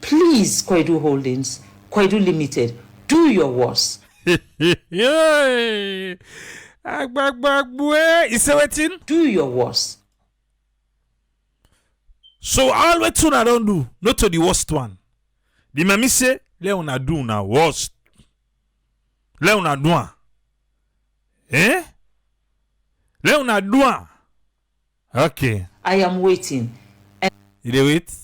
Please, Koidu Holdings, Koidu Limited, do your worst. Is waiting? Do your worst. So all we two don't do, not to the worst one. The mami say, Leone do na worst. Leone do. Leone do. Okay. I am waiting. You wait?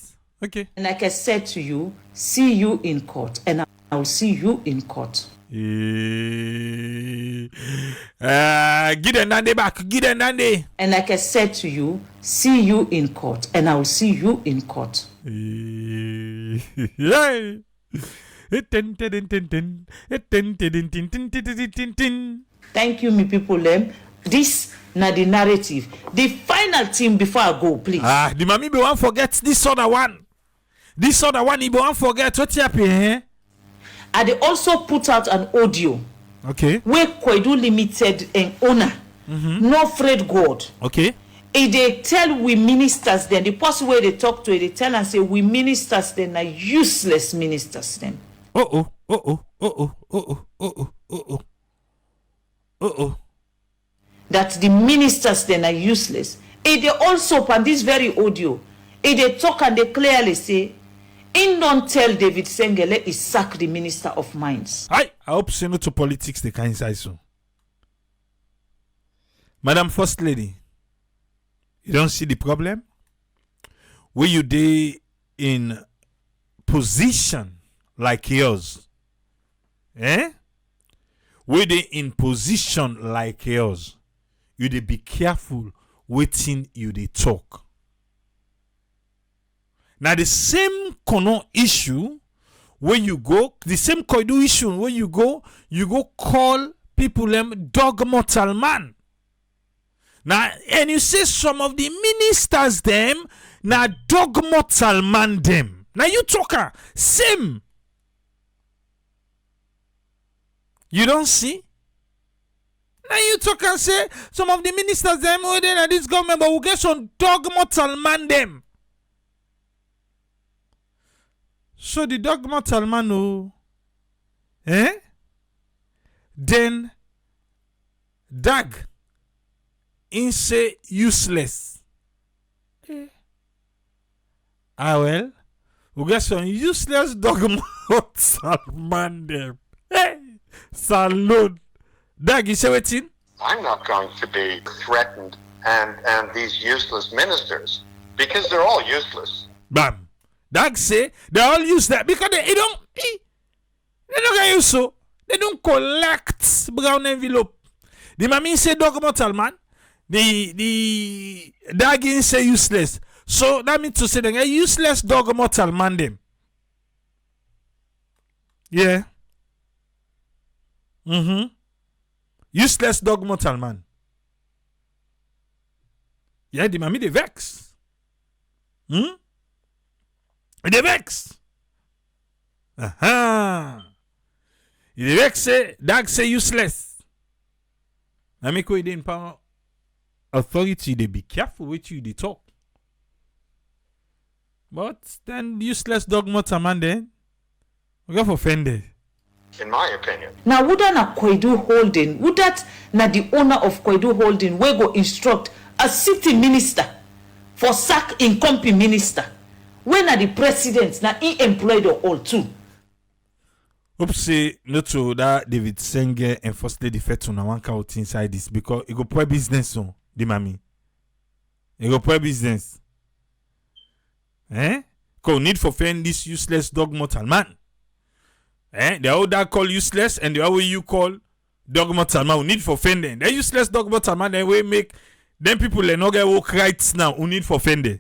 Okay. And like I said to you, see you in court. And I will see you in court. Get a nande back. Get a nande. And like I said to you, see you in court. And I will see you in court. Thank you, me people. This na the narrative. The final thing before I go, please. The mommy be one forget this other one. This other one, he be one forget what happened, eh? And they also put out an audio. Okay. Where Koidu Limited and owner, no afraid God. Okay. If they tell we ministers, then the person where they talk to it, they tell and say we ministers, then are useless ministers. Then. That the ministers then are useless. If they also on this very audio, if they talk and they clearly say, in don't tell David Sengele is sack the Minister of Mines. I hope so not to politics they can inside so. Madam First Lady, you don't see the problem? Where you dey in position like yours? Where they in position like yours? You dey be careful waiting you dey talk. Now the same Kono issue where you go, the same Koidu issue where you go call people them dog mortal man. Now and you say some of the ministers them now dog mortal man them. Now you talker same. You don't see? Now you talk and say some of the ministers them who then this government but will get some dog mortal man them. So the dog mortal man then dag in say useless. Well, we get some useless dog mortal man them. Salute. Dag, you say what in? I'm not going to be threatened and these useless ministers because they're all useless. Bam. Dag say they all use that because they don't get use so. They don't collect brown envelope. The mommy say dog mortal man. The dag say useless. So that means to say they useless dog mortal man them. Yeah. Useless dog mortal man. Yeah, the mommy they vex. They vex. They vex say dag say useless. Now make way in power authority they be careful with you they talk. But then useless dog mortal man then we got offended. In my opinion. Now would that na Koidu Holding? Would that na the owner of Koidu Holding we go instruct a city minister for sack incompetent minister? When are the presidents now he employed all too? Hope say not to that David Senge and First Lady Fatima na one count inside this because it go poor business so the mommy. It go poor business. Cause need for fend this useless dog mortal man. The other call useless and the other way you call dog mortal man who need for fending. The useless dog mortal man then we make them people they not get work rights now who need for fending.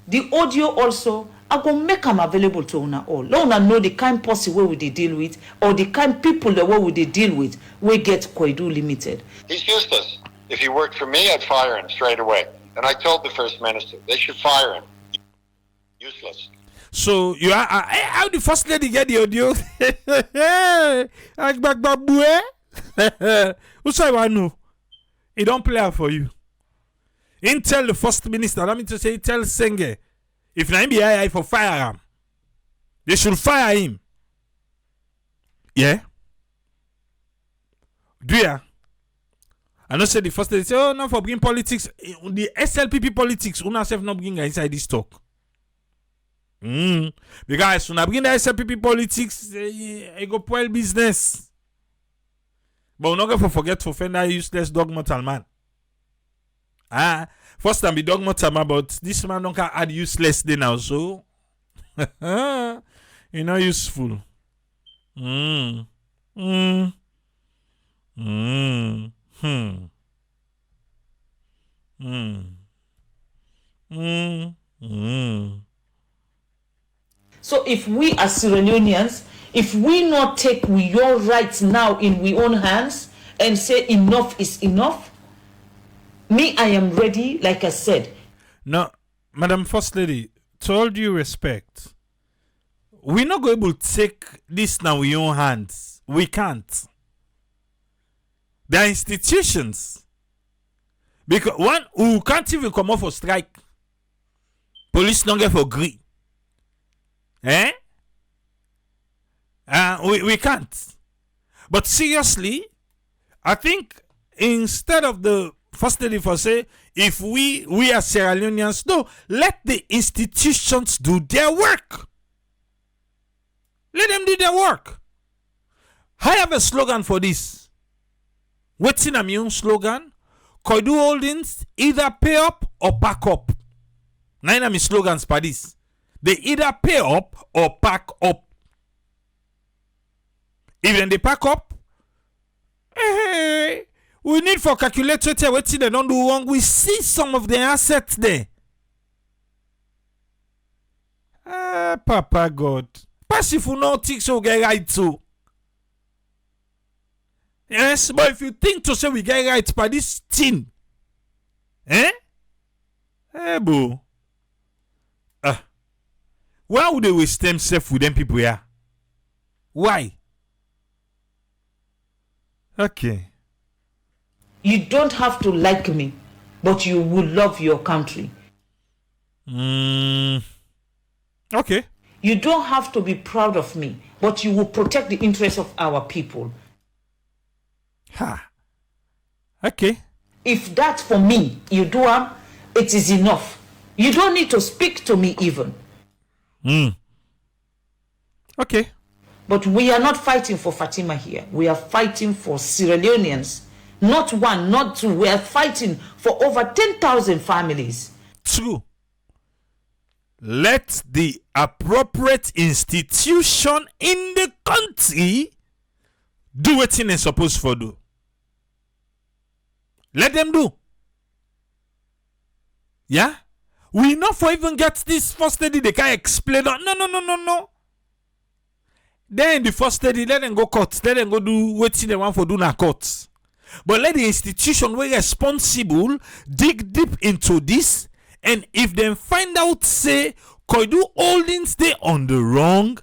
The audio also I go make them available to una all. Let una know the kind person where we they deal with or the kind people that we they deal with we get Koidu Limited. He's useless. If he worked for me, I'd fire him straight away. And I told the First Minister they should fire him. Useless. So you are how the First Lady get the audio? Who say I know? He don't play out for you. In tell the First Minister, let me to say tell Senge, if na be I for fire him. They should fire him. Yeah. Do ya? I know say the first they say, oh, no, for bring politics. The SLPP politics, una self not bring inside this talk. Because when I bring the SLPP politics, I go spoil business. But we're not going to forget to offend that useless dog mortal man. First time be dog mortal man, but this man don't add useless day now, so you know useful. So if we as Sierra Leoneans, if we not take your rights now in we own hands and say enough is enough, me, I am ready, like I said. No, Madam First Lady, to all due respect, we're not going to take this now in your own hands. We can't. There are institutions. Because one who can't even come off for strike. Police don't get for agree. We can't. But seriously, I think instead of the First Lady for say, if we as Sierra Leoneans, no, let the institutions do their work. Let them do their work. I have a slogan for this. What's in my own slogan? Koidu Holdings either pay up or pack up. Nine of my slogans for this. They either pay up or pack up. Even they pack up, we need for calculator to what they don't do wrong. We see some of the assets there. Papa God. Pass if you know things so get right too. Yes, but if you think to say we get right by this thing, boo. Why would they waste themselves with them people here? Why? Okay. You don't have to like me, but you will love your country. Okay. You don't have to be proud of me, but you will protect the interests of our people. Okay. If that for me, you do it is enough. You don't need to speak to me even. Okay. But we are not fighting for Fatima here. We are fighting for Sierra Leoneans. Not one, not two. We are fighting for over 10,000 families. True. Let the appropriate institution in the country do what they're supposed to do. Let them do. Yeah? We not for even get this First Lady, they can't explain. No. Then the First Lady, let them go court. Let them go do what they want for do na court. But let the institution where responsible dig deep into this. And if they find out, say, Koidu Holdings, they on the wrong,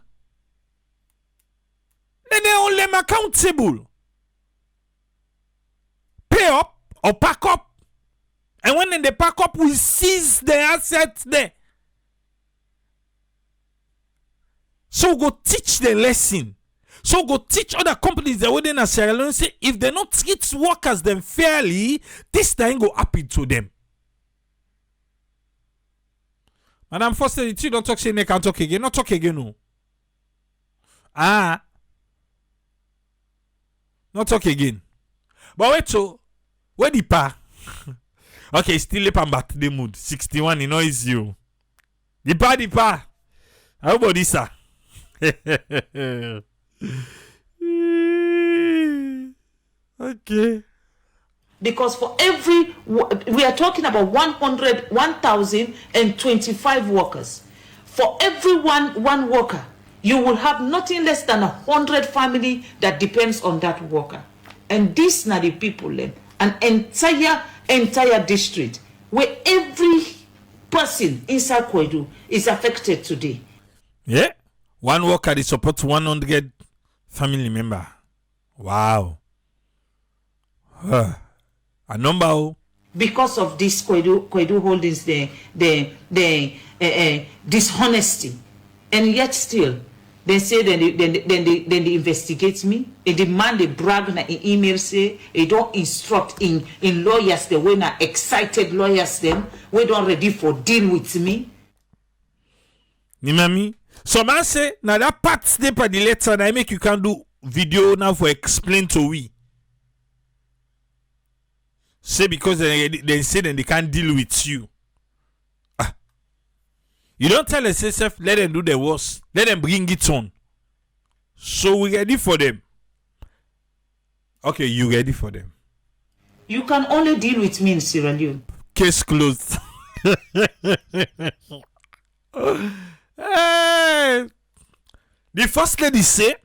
then they hold them accountable. Pay up or pack up. And when they pack up, we seize the assets there. So go teach the lesson. So go teach other companies that within a Sierra Leone say if they not treat workers them fairly, this thing go happen to them. Madam First Lady, you don't talk say they can't talk again. Not talk again, no. Not talk again. But wait, so where the pa? Okay, still up and back the mood. 61, you know it's you. The pa. How about this, sir? Okay. Because for every, we are talking about 1,025 workers. For every one worker, you will have nothing less than 100 family that depends on that worker. And these are the people, an entire district where every person inside Koidu is affected today. Yeah. One worker is support 100 family member. Wow. A number. Because of this Koidu Holdings, the dishonesty, and yet still They say they investigate me. And the man they brag na in email say they don't instruct in lawyers the way na excited lawyers them we don't ready for deal with me. Nimami. So man say now that part step at the letter and I make you can do video now for explain to we. Say because they say then they can't deal with you. You don't tell SSF, let them do the worst. Let them bring it on. So we ready for them. Okay, you ready for them. You can only deal with me in Sierra Leone. Case closed. The first lady say,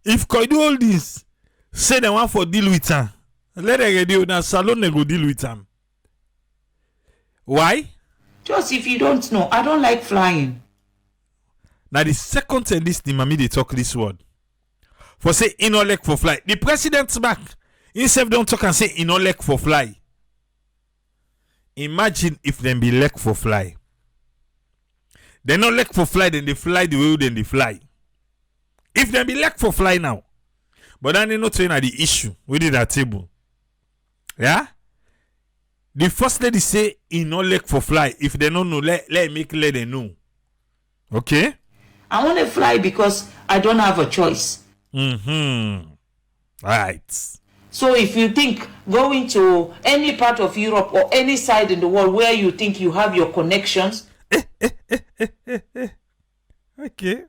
if Koidu all this, say they want for deal with her. Let her ready on salon they go deal with them. Why? Just if you don't know, I don't like flying. Now the second time this the mommy they talk this word. For say in no leg for fly. The president's back. Himself don't talk and say in no leg for fly. Imagine if them be leg for fly. They no leg for fly, then they fly the way then they fly. If them be leg for fly now. But then they not saying at the issue within that table. Yeah? The first lady say in no leg for fly. If they don't know, let them know. Okay? I want to fly because I don't have a choice. Right. So if you think going to any part of Europe or any side in the world where you think you have your connections. Okay.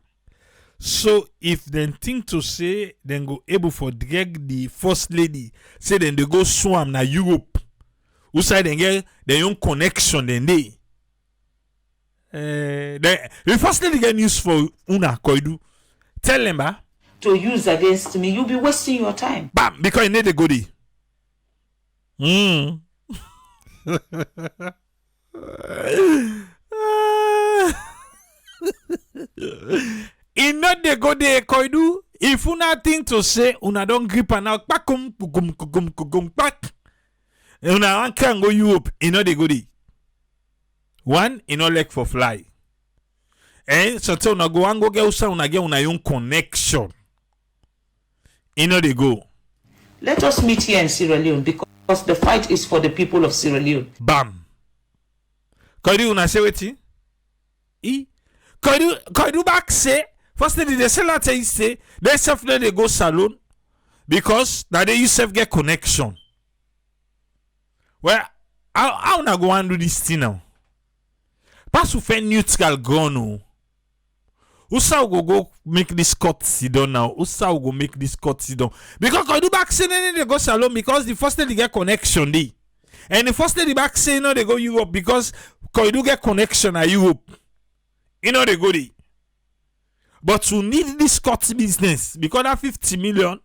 So if then think to say then go able for drag the first lady, say then they go swam na Europe. Who side then get their own connection then they. The first lady get news for Una Koidu. Tell them to use against me, you'll be wasting your time. Bam, because you need a goodie. In not the goodie, Koidu. If una think to say, una don't grip and out, back. Una can go Europe, in not the goodie. One, in all leg for fly. And so tell una go and go get una get una own connection. In all they go. Let us meet here in Sierra Leone because the fight is for the people of Sierra Leone. Bam. Koidu una say wetin? Koidu back say first thing they say that he say they self let they go salon because now they yourself get connection. Well, how una go and do this thing now? Pass to find neutral ground. Usa go make this cut sit down now. Usa go make this cut sit down. Because Koidu back say they go salon because the first thing they get connection dey. And the first lady back say no they go Europe because Koidu get connection at Europe. You know they go there. But to need this cut business because that 50 million,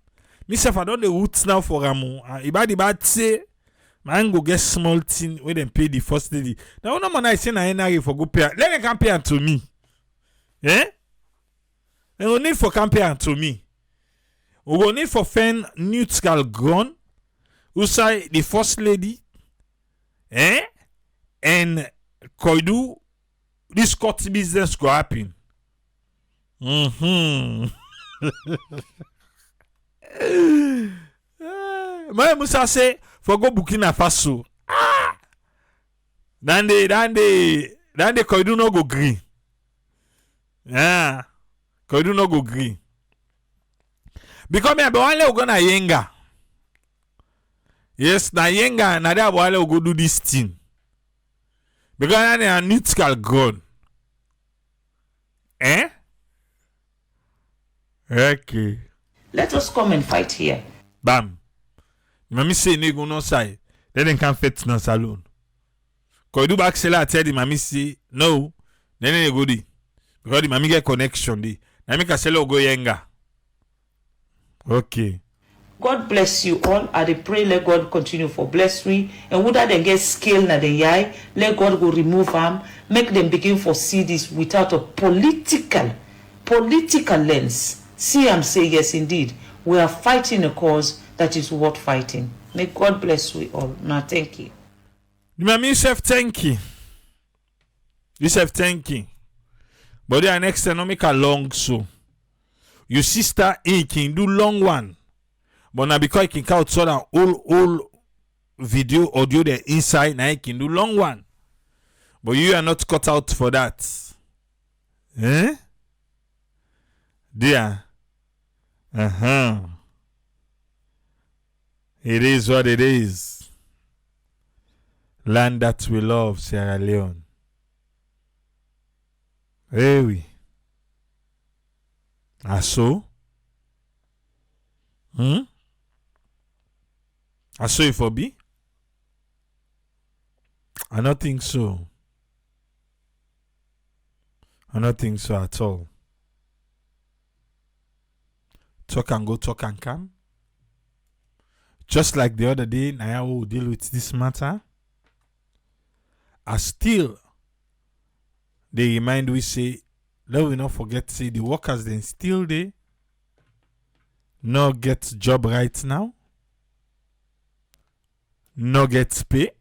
myself I don't the roots now for Ramu. If the bad say man go get small thing where them pay the first lady. Now no man I say na NRA for go pay. Let them come pay to me. Eh? They go need for come pay to me. We go need for find neutral ground. Who say the first lady? Eh? And Koidu, this cut business go happen. My Musa say for go Burkina Faso. Then they Koidu no go green. Yeah. Koidu no go green. Because me abawale go na yenga. Yes, na yenga na there abawale go do this thing. Because I a neutral ground. Eh? Okay. Let us come and fight here. Bam. Mami say no go no side. Then they can fit no salon. Koidu back seller tell the mami say no. Then they go di. Because the mami get connection di. Na make a seller go yenga. Okay. God bless you all. I dey pray let God continue for bless me. And would that then get skill na the eye, let God go remove them, make them begin for see this without a political lens. See and say yes indeed. We are fighting a cause that is worth fighting. May God bless we all. Now thank you. The mami self thank you. You self thank you. But the next time, no make a long so. Your sister, he can do long one. But now because he can count so that all video, audio there inside, now he can do long one. But you are not cut out for that. Eh? Dear. It is what it is. Land that we love, Sierra Leone. Hey, oui. Ah, so? Ah, so it for be? I don't think so. I don't think so at all. Talk and go, talk and come. Just like the other day, Naya will deal with this matter. I still, they remind we say, let we not forget, say the workers then still there, no get job right now, no get pay.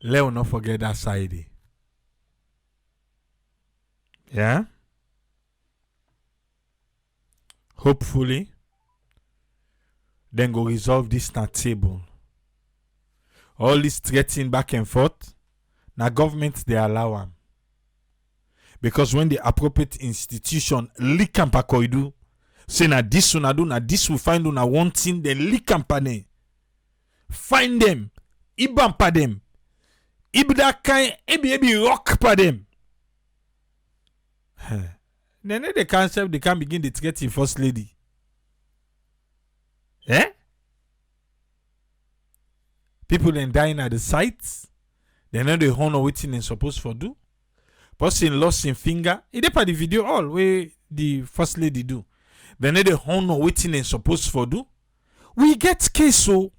Let we not forget that side. Yeah? Hopefully, then go resolve this na table. All this threatening back and forth, now government they allow them. Because when the appropriate institution leak and Koidu, say na this una do, na this we find una wanting, then leak and pane. Find them, ibam pa them, ibda kind, ebi rock pa them. Then they can't begin the threatening first lady. Eh? People then dying at the sites. They know the honor waiting and supposed for do. Person lost in finger. It depend the video all where the first lady do. They know the honor waiting and supposed for do. We get case so.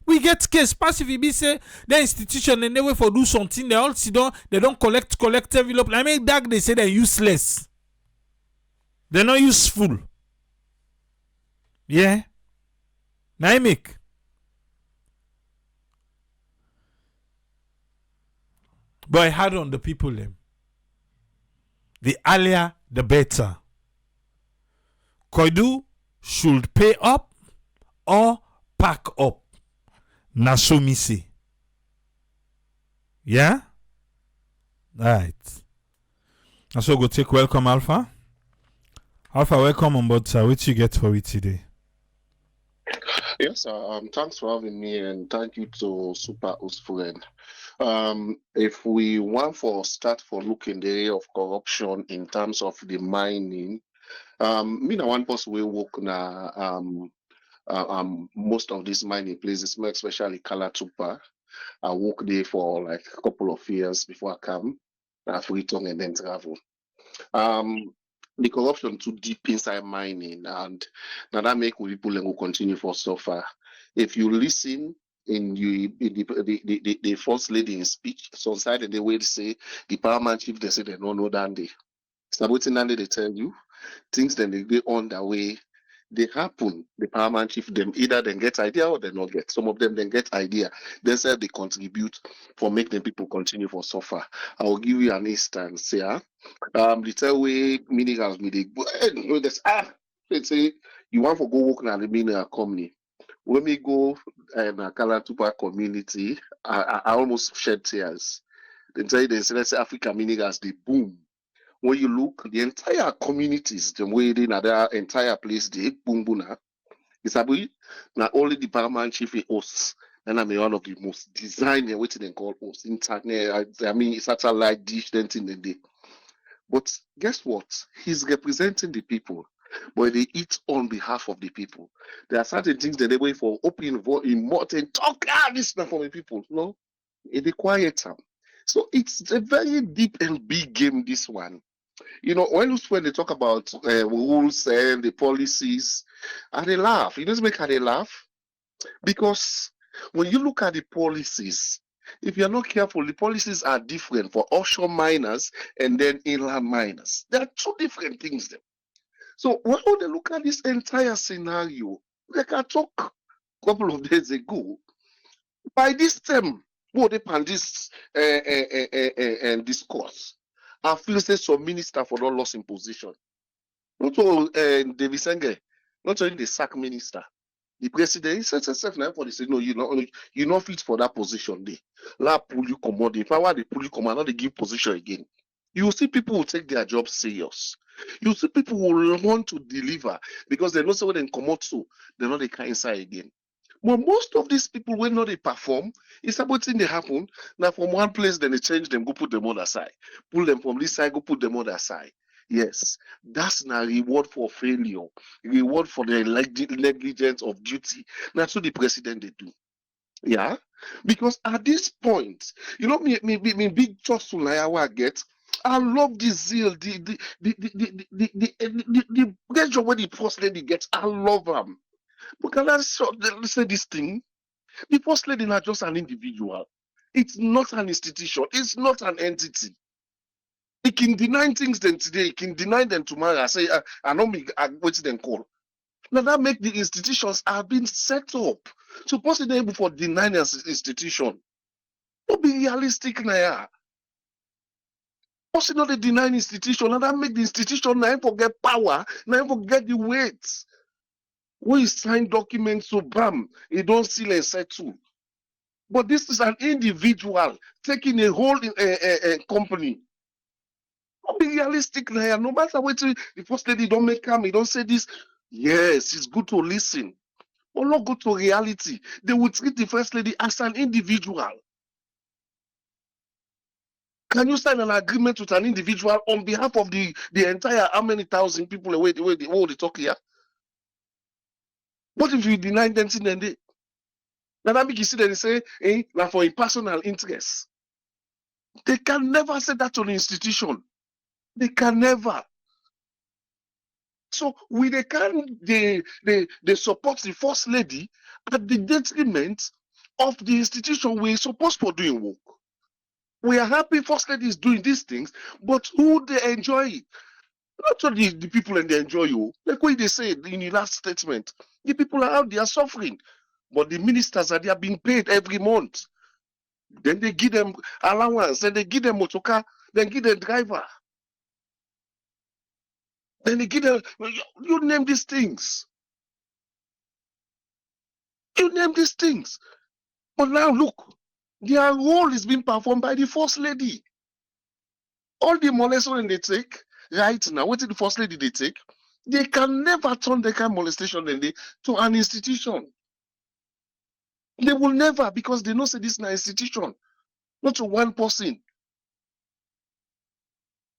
We get case. Pass if you be say the institution and they wait for do something. They all sit down. They don't collect envelope. I mean that they say they're useless. They're not useful. Yeah. Now I make. But I had on the people them. The earlier, the better. Koidu should pay up or pack up. Na so me say. Yeah? Right. And so go take welcome, Alpha. Alpha, welcome on board, sir. What you get for it today? Yes, thanks for having me, and thank you to Super Host Friend. If we want for start for looking the area of corruption in terms of the mining, me na one person we work na most of these mining places, more especially Kalatupa. I work there for like a couple of years before I come, free tongue and then travel. The corruption too deep inside mining, and now that make people will continue for suffer. If you listen in the first lady in speech, some side the way they say the paramount chief, they say they don't know that day. Saboting that they tell you things then they go on their way. They happen. The paramount chief them either then get idea or they not get. Some of them then get idea. They say they contribute for making people continue for suffer. I will give you an instance. Yeah. The tell way minerals me they go. Let's say you want to go work in a mineral company. When we go in a Kalatupa community, I almost shed tears. They tell you they say let's say Africa minerals they boom. When you look, the entire communities, the way they their entire place, they boom boom. It's about not only the paramount chief hosts, and I mean one of the most designed and what they call hosts, internet. I mean satellite dish, then in the day. But guess what? He's representing the people, but they eat on behalf of the people. There are certain things that they wait for open in more talk. This not for the people. No, it is quiet time. So it's a very deep and big game. This one. You know, when they talk about rules and the policies, and they laugh. It doesn't make they laugh because when you look at the policies, if you're not careful, the policies are different for offshore miners and then inland miners. There are two different things there. So when they look at this entire scenario, like I talked a couple of days ago, by this time, What they pan this discourse. I feel say some minister for not lost in position. Not all David Senge, not only the sack minister. The president, he says himself now for the say, no, you're not fit for that position. They la pull you command. If I want they pull you command, now they give position again. You will see people will take their job serious. You see people will want to deliver because they know so when they come out so they know they can't inside again. But most of these people when not they perform, it's about thing they happen. Now from one place, then they change them, go put them on the side. Pull them from this side, go put them on the side. Yes, that's not reward for failure, reward for the negligence of duty. That's what the president they do. Yeah, because at this point, you know, me big trust I get. I love the zeal, the pressure when the first lady gets. I love them. But can I say this thing? The first lady is just an individual. It's not an institution. It's not an entity. He can deny things then today. He can deny them tomorrow. I say, I know me. I wait them call. Now that make the institutions have been set up. Suppose they're able for denying an institution. Don't be realistic now. Also not the denying institution. And that make the institution now forget power. Now forget the weight. When you sign documents so bam, you don't seal and settle. But this is an individual taking a whole company. Don't be realistic now. No matter what the first lady don't make come, he don't say this. Yes, it's good to listen. But not go to reality. They will treat the first lady as an individual. Can you sign an agreement with an individual on behalf of the entire how many thousand people away the way they talk here? What if you deny them then they? Now that make you see that they say, now for a personal interest. They can never say that to the institution. They can never. So they support the first lady at the detriment of the institution we're supposed to doing work. We are happy first lady is doing these things, but who they enjoy it? Not only the people and they enjoy you. Like what they said in the last statement, the people are out there suffering, but the ministers are there being paid every month. Then they give them allowance, then they give them motorcar, then give them driver. Then they give them, you name these things. You name these things. But now look, their role is being performed by the first lady. All the molestation they take right now, what did the first lady they take? They can never turn the kind of molestation to an institution. They will never, because they know say this is an institution, not to one person.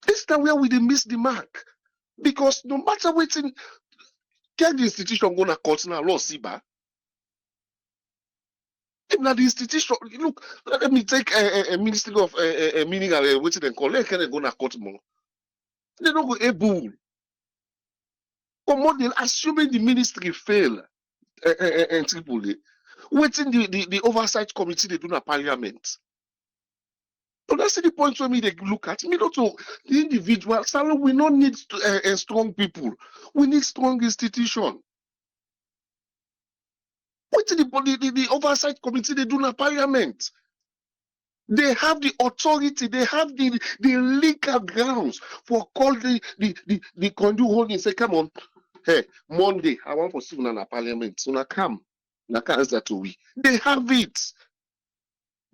This is where we miss the mark. Because no matter what, can the institution go to court now, law Siba? Now the institution, look, let me take a ministry of meaning and what they call, they can go to court more. They don't go able. Assuming the ministry fail and Tripoli, waiting the oversight committee they do na parliament. So that's the point where me they look at me not to the individual. So we don't need strong people. We need strong institution. Waiting the oversight committee they do na parliament. They have the authority, they have the legal grounds for call the Koidu holding say, come on, hey, Monday, I want for soon in parliament. So now come. Now can't answer to we. They have it.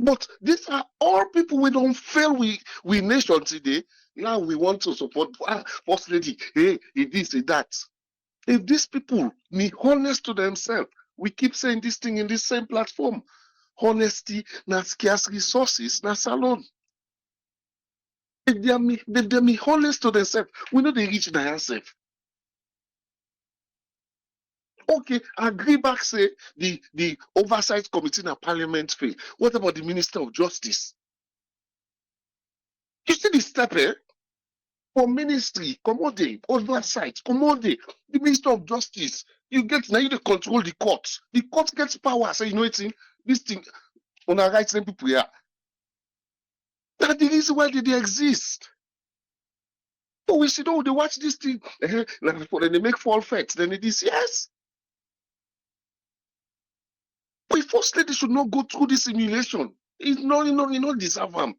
But these are all people we don't fail we nation today. Now we want to support first lady. Hey, this, that. If these people be honest to themselves, we keep saying this thing in this same platform. Honesty, na scarce resources, na salon. If they be honest to themselves, we know they reach themselves. Okay, agree back say the oversight committee in parliament fail. What about the Minister of Justice? You see the step here? For ministry, commodity, oversight, commodity, the Minister of Justice. You get now you control the court. The court gets power. So you know it's in this thing on our right same people here. That's the reason why they exist. But we should know they watch this thing. Then they make fall facts. Then it is yes. But first lady should not go through this simulation. It's not, you not deserve them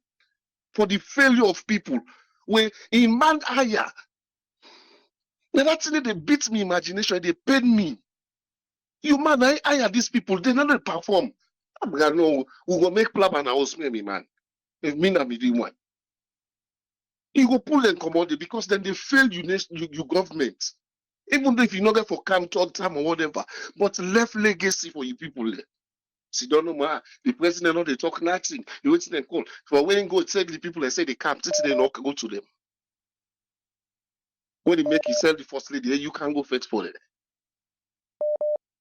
for the failure of people. When in man higher, now that's it, they beat me imagination, they pain me. You man, I hire these people, they never perform. I'm gonna know we will make plan and I was me, man. If me not be the one. You go pull and commodity because then they fail you government. Even though if you not get for camp third time or whatever, but left legacy for you people there. See, don't know ma. The president not they talk nothing. You wait till they call. For when go tell the people and say they can't, they not go to them. When they make yourself the first lady, you can't go fetch for it.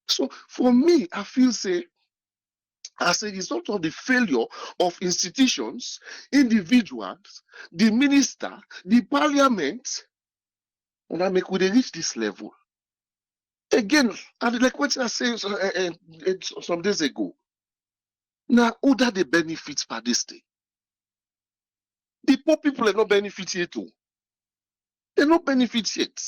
So for me, I feel say as a result of the failure of institutions, individuals, the minister, the parliament, and I make we they reach this level. Again, and like what I said some days ago, now who that the benefits per this thing? The poor people are not benefit yet too. They not benefit yet.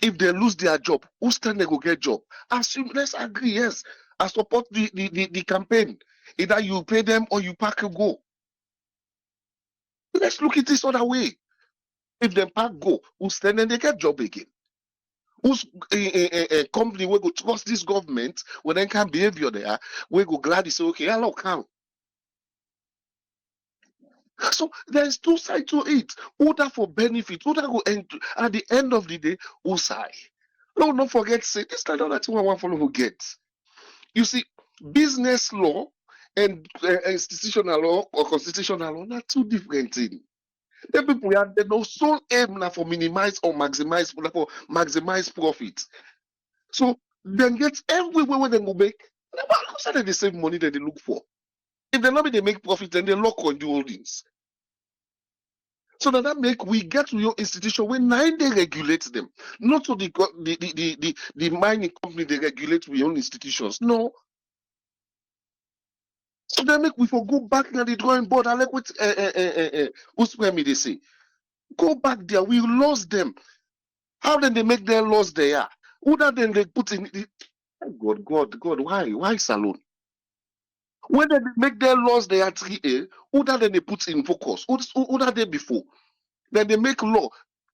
If they lose their job, who's stand they go get job? Assume, let's agree, yes. I support the campaign. Either you pay them or you pack and go. Let's look at this other way. If them pack go, who's stand and they get job again? Who's a company will go trust this government when they can behavior there, we go glad to say, okay, hello, count. So there's two sides to it. Order for benefit, order go end at the end of the day, who side? No, don't forget, say this is not thing I want follow who gets. You see, business law and institutional law or constitutional law are two different things. The people are they no sole aim now for minimize or maximize for maximize profit. So then get everywhere where they go make. How say they save money that they look for? If they not they make profit, then they lock on the holdings. So that make we get to your institution when nine they regulate them, not to the mining company they regulate with your own institutions. No. So that make we for go back to the drawing board. I like what me they say. Go back there. We lost them. How then they make their laws there? Who that then they put in the God, why salon? When they make their laws there 3A, who that then they put in focus? Who that they before? Then they make law.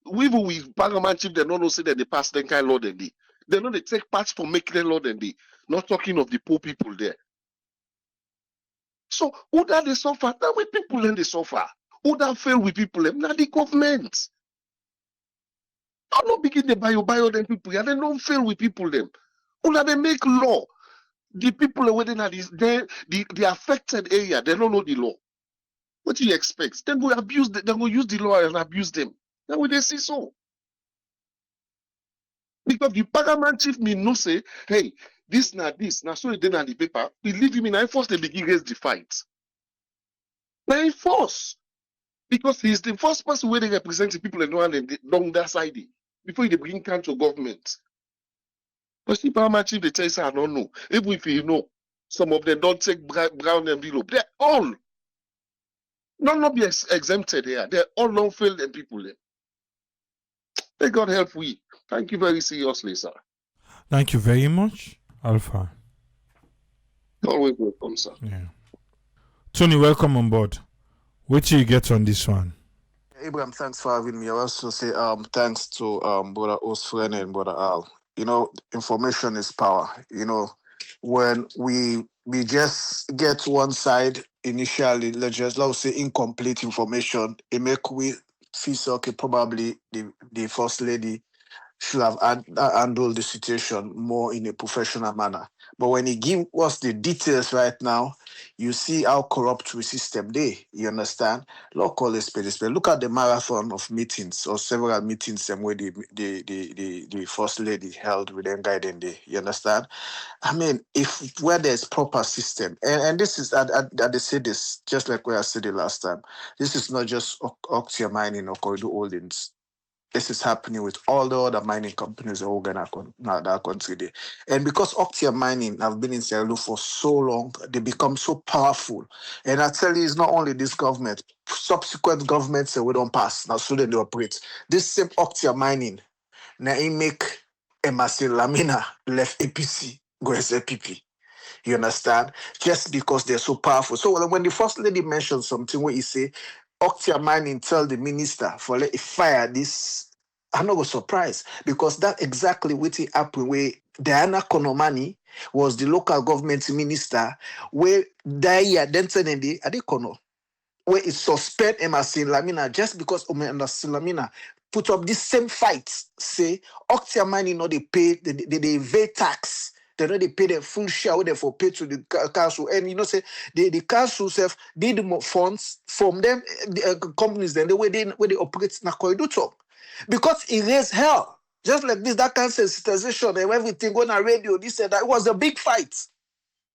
We with Parliament chief, they don't know say that they pass that kind of law than they. They know they take parts for making the law than they. Not talking of the poor people there. So who that they suffer? Now with people then they suffer. Who that fail with people? Now the government. Don't not begin the bio them people. And they don't fail with people them. Who that they make law? The people are waiting at this the affected area, they don't know the law. What do you expect? Then go abuse they go use the law and abuse them. Now will they see so? Because the Parliament chief may no say, hey, this now so it then on the paper. Believe me, now first they begin against the fight. Now force. Because he's the first person where they represent the people and on that side before they bring country government. But the Parliament chief they tell you, I don't know. Even if you know, some of them don't take brown envelope. They're all not be exempted here. They're all non-failed and people there. May God help we. Thank you very seriously, sir. Thank you very much, Alpha. Always welcome, sir. Yeah. Tony, welcome on board. What do you get on this one? Abraham, thanks for having me. I also say thanks to Brother Osfren and Brother Al. You know, information is power. You know, when we just get one side initially, let's say incomplete information, it make we feel so, okay, probably the first lady should have handled the situation more in a professional manner. But when he give us the details right now, you see how corrupt the system they. You understand? Local is spade. Look at the marathon of meetings or several meetings where the first lady held with them guiding day. You understand? I mean, if where there's proper system, and this is they say this just like where I said it last time. This is not just Octia Mining or Koidu Holdings. This is happening with all the other mining companies in that country there. And because Octia Mining have been in Sierra Leone for so long, they become so powerful. And I tell you, it's not only this government, subsequent governments that we don't pass, now so they operate. This same Octia Mining, now it make Emerson Lamina left APC, go SLPP. You understand? Just because they're so powerful. So when the first lady mentioned something where he say, Octia mining tell the minister for let it fire this, I'm not surprised because that exactly what it happened where Diana Konomani was the local government minister where they identified the Adekono where it suspend Emerson Lamina just because Emerson Lamina put up this same fight, say Octia money no they pay they evade tax. They know they pay the full share what they for pay to the council. And you know, say the council self did more funds from them companies then the way they operate na Koidu talk. Because it raised hell. Just like this, that kind of sensitization and everything going on radio, this and that. It was a big fight.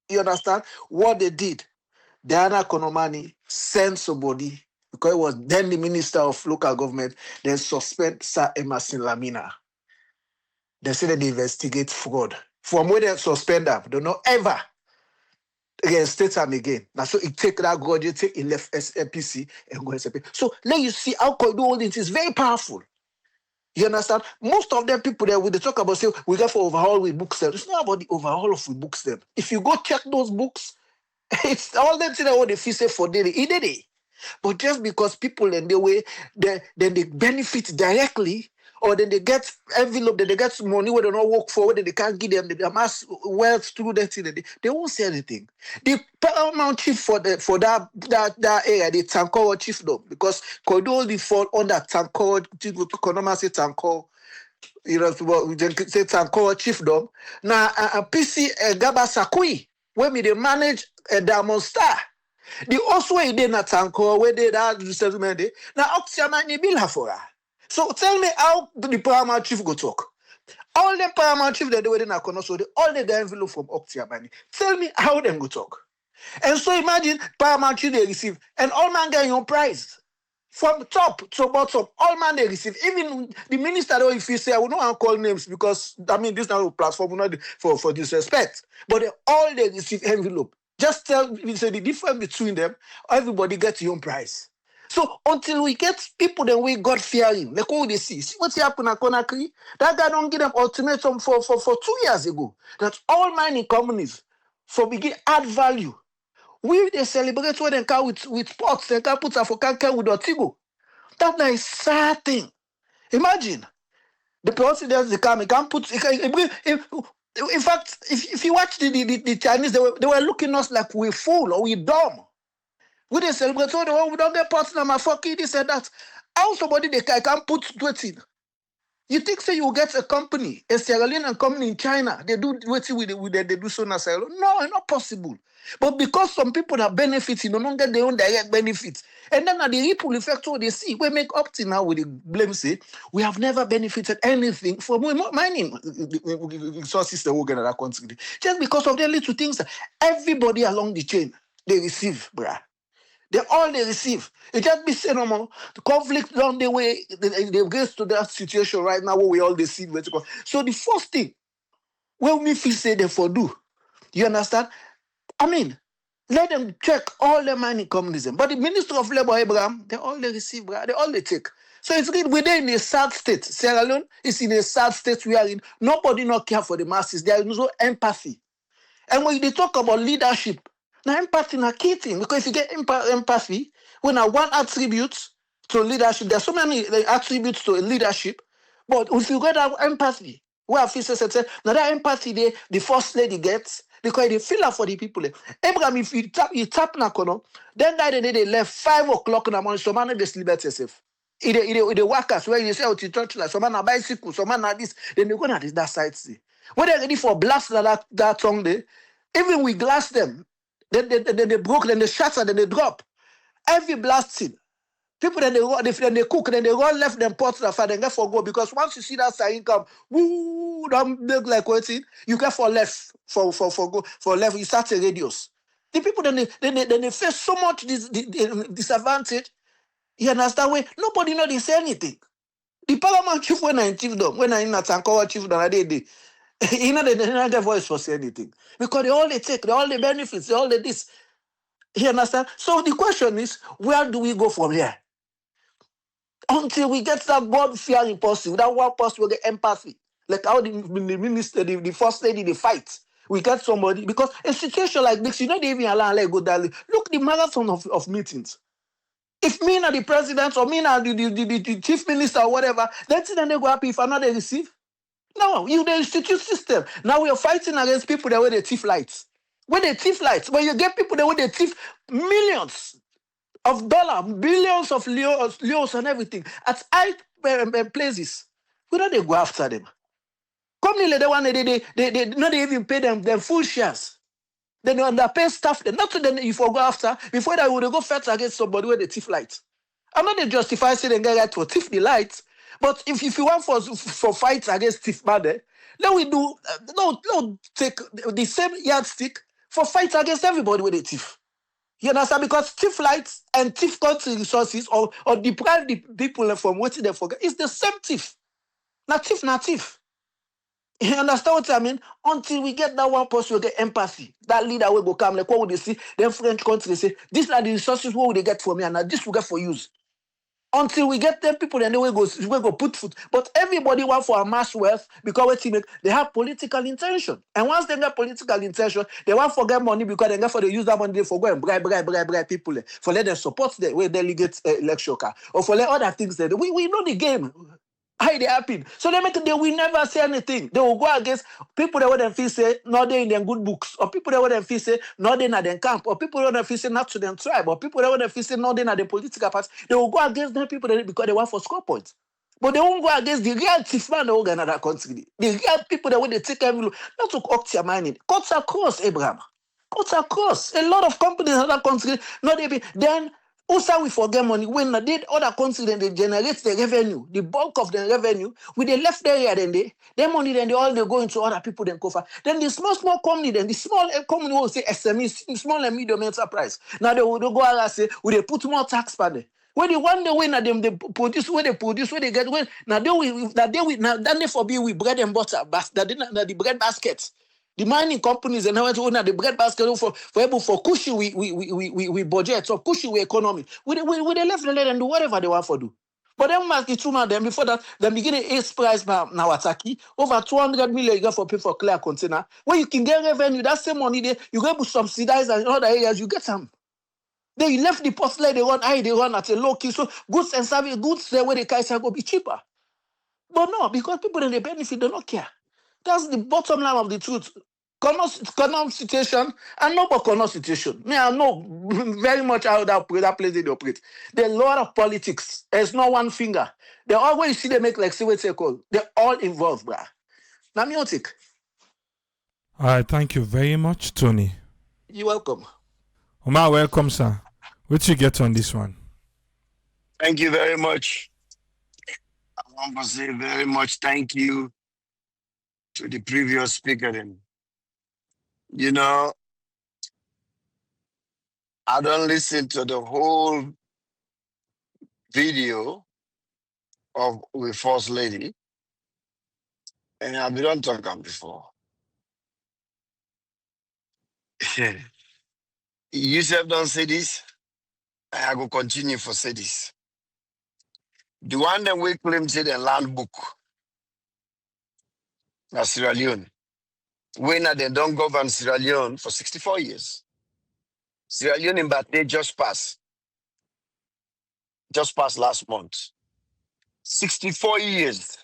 You understand? What they did. Diana Konomani sent somebody because it was then the minister of local government, then suspend Sir Emerson Lamina. They said that they investigate fraud. From where they suspend them, they don't ever reinstate them again. Now, so it take that God, you take it left SPC and go SPC. So let you see how Koidu Holdings is very powerful. You understand? Most of them people there, when they talk about say we got for overhaul with books them. It's not about the overhaul of we books them. If you go check those books, it's all them things that what the fee say for daily. It did it. But just because people in the way then they benefit directly, or then they get envelope, then they get money where they don't work for, where they can't give them the amass wealth through that thing, they won't say anything. The paramount chief for that area, the Tankor chiefdom, because Koidu only fall under Tankor, Konoma say Tankor, you know, we say Tankor chiefdom. Now PC Gaba Sakui, when they manage a Diamond Star. The also way they na Tankor, where they that settlement day. Now Oxiama ni bill hafora. So tell me how the paramount chief go talk. All the paramount chief that they were in Akono, so all the envelope from Oxiama. Tell me how them go talk. And so imagine paramount chief they receive, and all man get your prize. From top to bottom, all man they receive. Even the minister, though, if you say, I will not call names because, I mean, this is not a platform not for disrespect. But all they receive envelope. Just tell me, say the difference between them, everybody gets your own price. So until we get people that we God fearing, like all they see what's happened at Conakry, that guy don't give them ultimatum for 2 years ago. That all mining companies for begin add value. We they celebrate when they come with pots, they can put for can with Otigo. That's a sad thing. Imagine the president they come, he can put in fact, if you watch the Chinese, they were looking at us like we're fool or we're dumb. We they celebrate, oh, we don't get pots now, my fucking this and that. How somebody they can put 20? You think say you get a company, a Sierra Leonean company in China, they do with they do so now? No, it's not possible. But because some people are benefiting, they don't get their own direct benefits. And then at the ripple effect, what they see, we make up to now with the blame say, we have never benefited anything from mining resources that we're going to country. Just because of the little things that everybody along the chain, they receive, bruh. They receive. It just be said no more. The conflict down the way they get to that situation right now where we all they see. So the first thing when we feel say they for do, you understand? I mean, let them check all the mining companies. But the Minister of Labor Abraham, they all they receive, they all they take. So it's good. We're in a sad state. Sierra Leone is in a sad state we are in. Nobody not care for the masses. There is no empathy. And when they talk about leadership, now empathy is key thing, because if you get empathy, when I one attribute to leadership, there's so many attributes to leadership, but if you get that empathy, where officers said, now that empathy the first lady gets, because they feel for the people. Abraham, if you tap Nakono, then they left 5 o'clock in the morning, so man they sleep yourself. The workers where you say out to church, like some man a bicycle, some man this, then they go to that side see. When they're ready for blast that tongue there, even we glass them. Then they broke, then they shatter, then they drop. Every blasting. People then they cook, then they run left them pots to fire, then get for go. Because once you see that sign come, woo, don't make like waiting, you get for left, for go, for left, you start a radius. The people then they face so much disadvantage. You understand where nobody know they say anything. The paramount chief when I in chiefdom, when I in a Tankor chiefdom, I did. You know, they don't get voice for say anything. Because they all they take, they all the benefits, they all the this. You understand? So the question is, where do we go from here? Until we get that God fearing person, that one person will get empathy. Like how the minister, the first lady, they fight. We get somebody, because a situation like this, you know, they even allow let go down. Look, the marathon of meetings. If me and the president or me and the chief minister or whatever, that's then they go happy if another receive. No, you the institute system. Now we are fighting against people that wear the thief lights. When they thief lights, when you get people that wear the thief millions of dollars, billions of leos and everything at high places, we don't they go after them. Company the one they not even pay them full shares. Then you underpay staff. Then not to then you go after before that would go fight against somebody with the thief light. I'm not the justify saying get right to thief the light, but if you want for fights against thief matter, then we do no take the same yardstick for fights against everybody with the thief. You understand? Because thief lights and thief country resources or deprive the people from what they forget, it's the same thief. Not thief. You understand what I mean? Until we get that one person, we get empathy. That leader will go come. Like what would they see? Then French country, they say, these are the resources, what would they get from me? And now this will get for use. Until we get them people, then they will go put foot. But everybody want for a mass wealth because they have political intention. And once they get political intention, they want to get money because they get for the use that money they for go and bribe people for let them support the way delegate election car or for let other things. We know the game. How they happen. So they will never say anything. They will go against people that wouldn't feel say not they in their good books, or people that wouldn't feel say not they in their camp, or people that wouldn't feel say not to them tribe, or people that wouldn't feel say not they in their political party. They will go against them people because they want for score points. But they won't go against the real thief man that in that country. The real people that when they take every look, not to cut your money. Cuts across, Abraham. Cuts across. A lot of companies in other countries, not even then. Also, we forget money. When they did other countries, then they generate the revenue, the bulk of the revenue. With the left area, then their money, then they go into other people, then cover. Then the small company, then the small company will say SME, small and medium enterprise. Now they will go out and say, will they put more tax per day? When they wonder when them they produce, where they get when now then they forbid with bread and butter, the bread baskets. The mining companies and how to own the bread basket for cushy we budget, so cushy we economy. We they left the let and do whatever they want for do. But then must be true now. Then before that, the beginning ace price now Ataki over 200 million you get for pay for clear container. When you can get revenue, that same money there you go to subsidize and in other areas you get some. Then you left the post like they run at a low key. So goods and service goods there where the guys go be cheaper. But no, because people in the benefit they don't care. That's the bottom line of the truth. Economic situation and not economic situation. Me, I know very much how that place they operate. There's a lot of politics. There's not one finger. They always see they make like see what they call. They're all involved, bruh. Now me take. All right, thank you very much, Tony. You're welcome. Omar, welcome, sir. What you get on this one? Thank you very much. I want to say very much thank you to the previous speaker. Then, you know, I don't listen to the whole video of the First Lady, and I've been talking before. You said don't say this, I will continue for say this. The one that we claim say the land book, that's Sierra Leone. When they don't govern Sierra Leone for 64 years. Sierra Leone in Bate just passed last month. 64 years.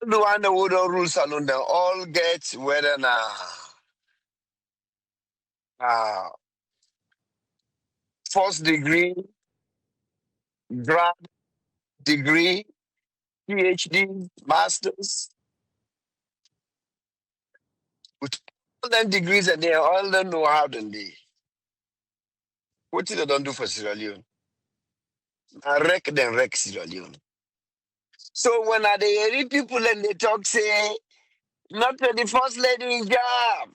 The one that would rules alone, they all get whether first degree, grad degree, PhD, masters. With all them degrees and they all don't know how to be. What did they don't do for Sierra Leone? I wreck Sierra Leone. So when I hear people and they talk, say, not the First Lady job,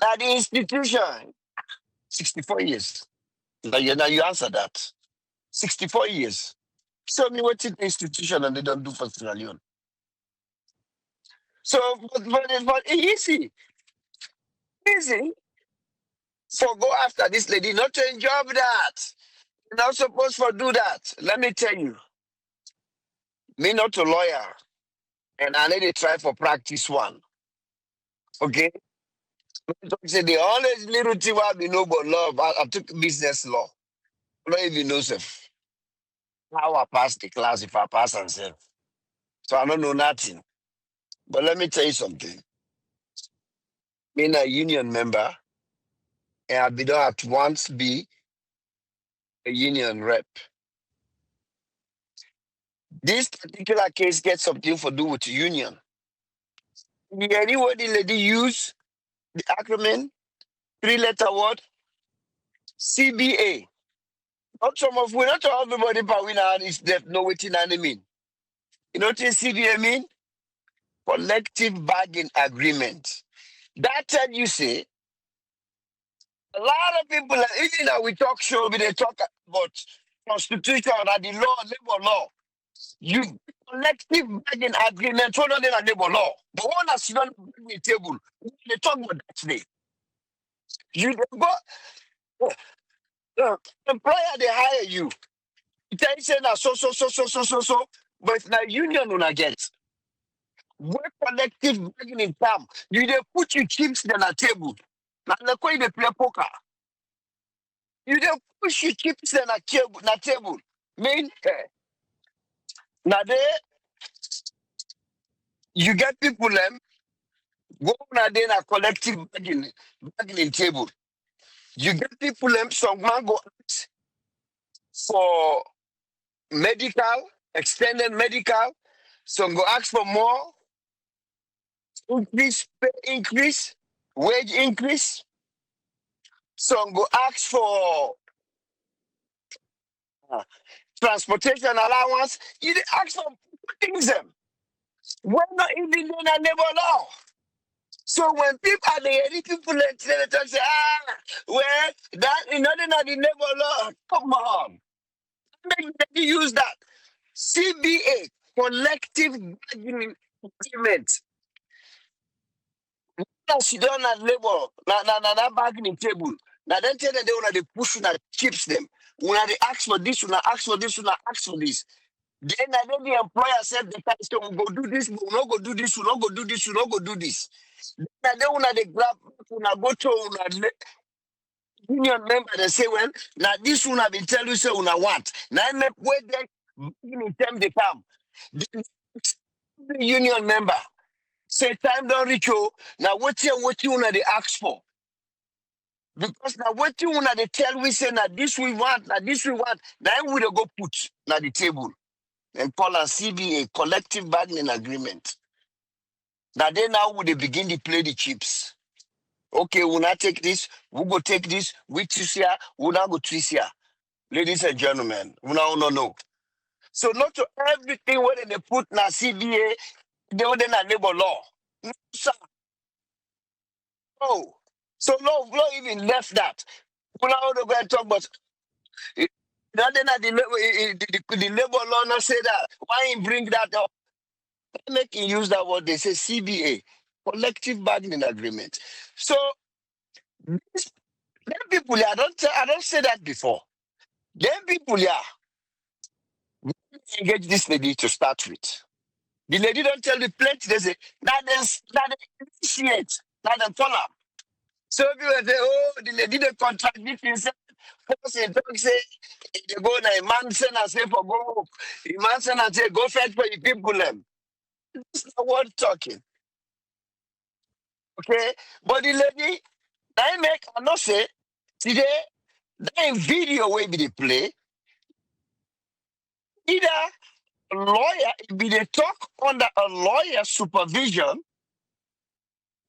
not the institution. 64 years. Now you answer that. 64 years. Show me what is the institution and they don't do for Sierra Leone. So, but easy. So go after this lady, not to enjoy that. You're not supposed to do that. Let me tell you. Me not a lawyer. And I need to try for practice one. Okay? Say the only little thing I be know but love. I took business law. I don't even know self. How I pass the class if I pass and self. So I don't know nothing. But let me tell you something. Being a union member, and I be don't at once be a union rep. This particular case gets something to do with union. Did anybody lady use the acronym, 3-letter word, CBA? Not some of we not everybody but we now is that know what it mean. You know what CBA mean? Collective bargain agreement. That tell you say a lot of people even now we talk show we they talk about constitution and the law, labor law. You collective bargain agreement, what are they labor law? The one that's not on the table, they talk about that today. You dey go employer they hire you. Tell you say na so, but if na union una get. Where collective bargaining come, you dey put your chips on a table. Na the way they play poker. You dey push your chips on a table. Mean now there you get people them go na then a collective bargaining table. You get people them some man go ask for medical, extended medical, some go ask for more increase, pay increase, wage increase, some go ask for uh, transportation allowance. You dey ask for things them. We're not even in a labor law. So when people are there, people they talk say, well, that is not in the labor law. Come on. Make them use that. CBA, collective bargaining agreement. Now she don't have labor, na bargaining table. Now then tell them they wanna they push una chips them. Una they ask for this, una ask for this, una ask for this. Then I know the employer said the person will go do this, we will not go do this, we will not go do this, we will not go do this. Then I know una they grab, una go to una union member, they say, well, now this one have been tell you say una want. Now I make wait then in time they come. The union member say time don't reach you. Now what you una they ask for? Because now what you una they tell we say now this we want, now this we want. Now we go put now the table and call a CBA, collective bargaining agreement. Now then now we they begin to play the chips. Okay, we'll not take this, we'll go take this, we twist here, we'll not go twist here. Ladies and gentlemen, we now know. So not to everything where they put na CBA, they would na labor law. No, sir. No. So law even left that. We now go and talk about now then the labor law not say that. Why he bring that up? Make him use that word, they say CBA, collective bargaining agreement. So these them people here, I don't say that before. Them people here engage this lady to start with. The lady don't tell the plenty. They say that they initiate, that they follow. So people say, oh, the lady they contradict himself. First they talk say they go na a man send and say for go. A man send and say go fetch for the people them. This is the word talking. Okay, but the lady I make I not say today that video will be the play either a lawyer, if they talk under a lawyer supervision,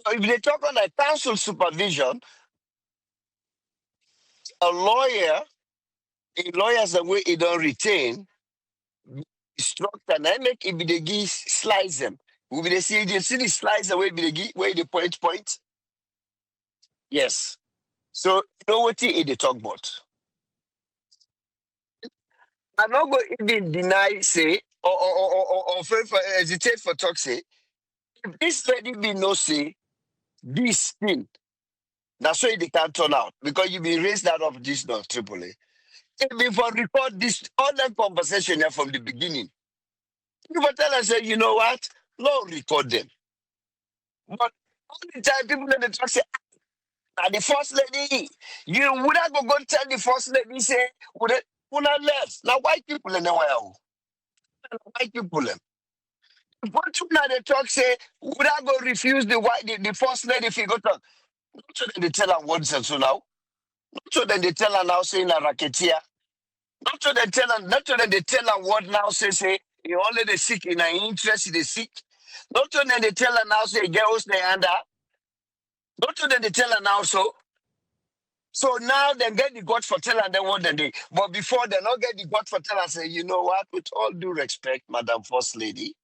or if they talk under council supervision, a lawyer's the way he don't retain, instructor, and I make if they give slice them. Will be they see the slice the way they give where they point. Yes. So you know what they talk about. I'm not going to even deny, say, or hesitate for talk, say, if this lady be no say, this thing, that's why they can't turn out. Because you be raised out of this not triple A. If before record this all that conversation here from the beginning, you will tell us, say, you know what? Lord record them. But All the time, people in the talk say, "Ah, the first lady, you would I go tell the first lady say, would it would not left? Now white people in the world, white people. What you now they talk say, would I go refuse the first lady if you go talk? Not so then they tell her words and so now. Not so then they tell her now saying a racketeer. Not so then they tell her what now say you only the sick in her interest in the sick. Not so then they tell her now say girls they under. Not so then they tell her now so now they get the God for tell her then what they do. But before they not get the God for tell her say, you know what, with all due respect, Madam First Lady,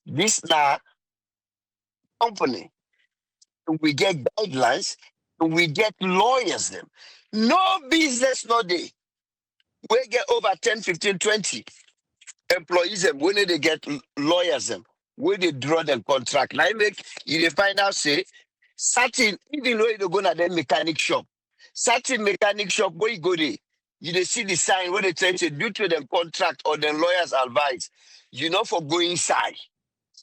this now company. We get guidelines, we get lawyers them. No business no day. We get over 10, 15, 20 employees them when they get lawyers them. When they draw them contract. Now make you dey find out say certain even though you don't go to the mechanic shop, certain mechanic shop where you go there, you dey see the sign where they tell you due to them contract or them lawyers advice, you know for go inside.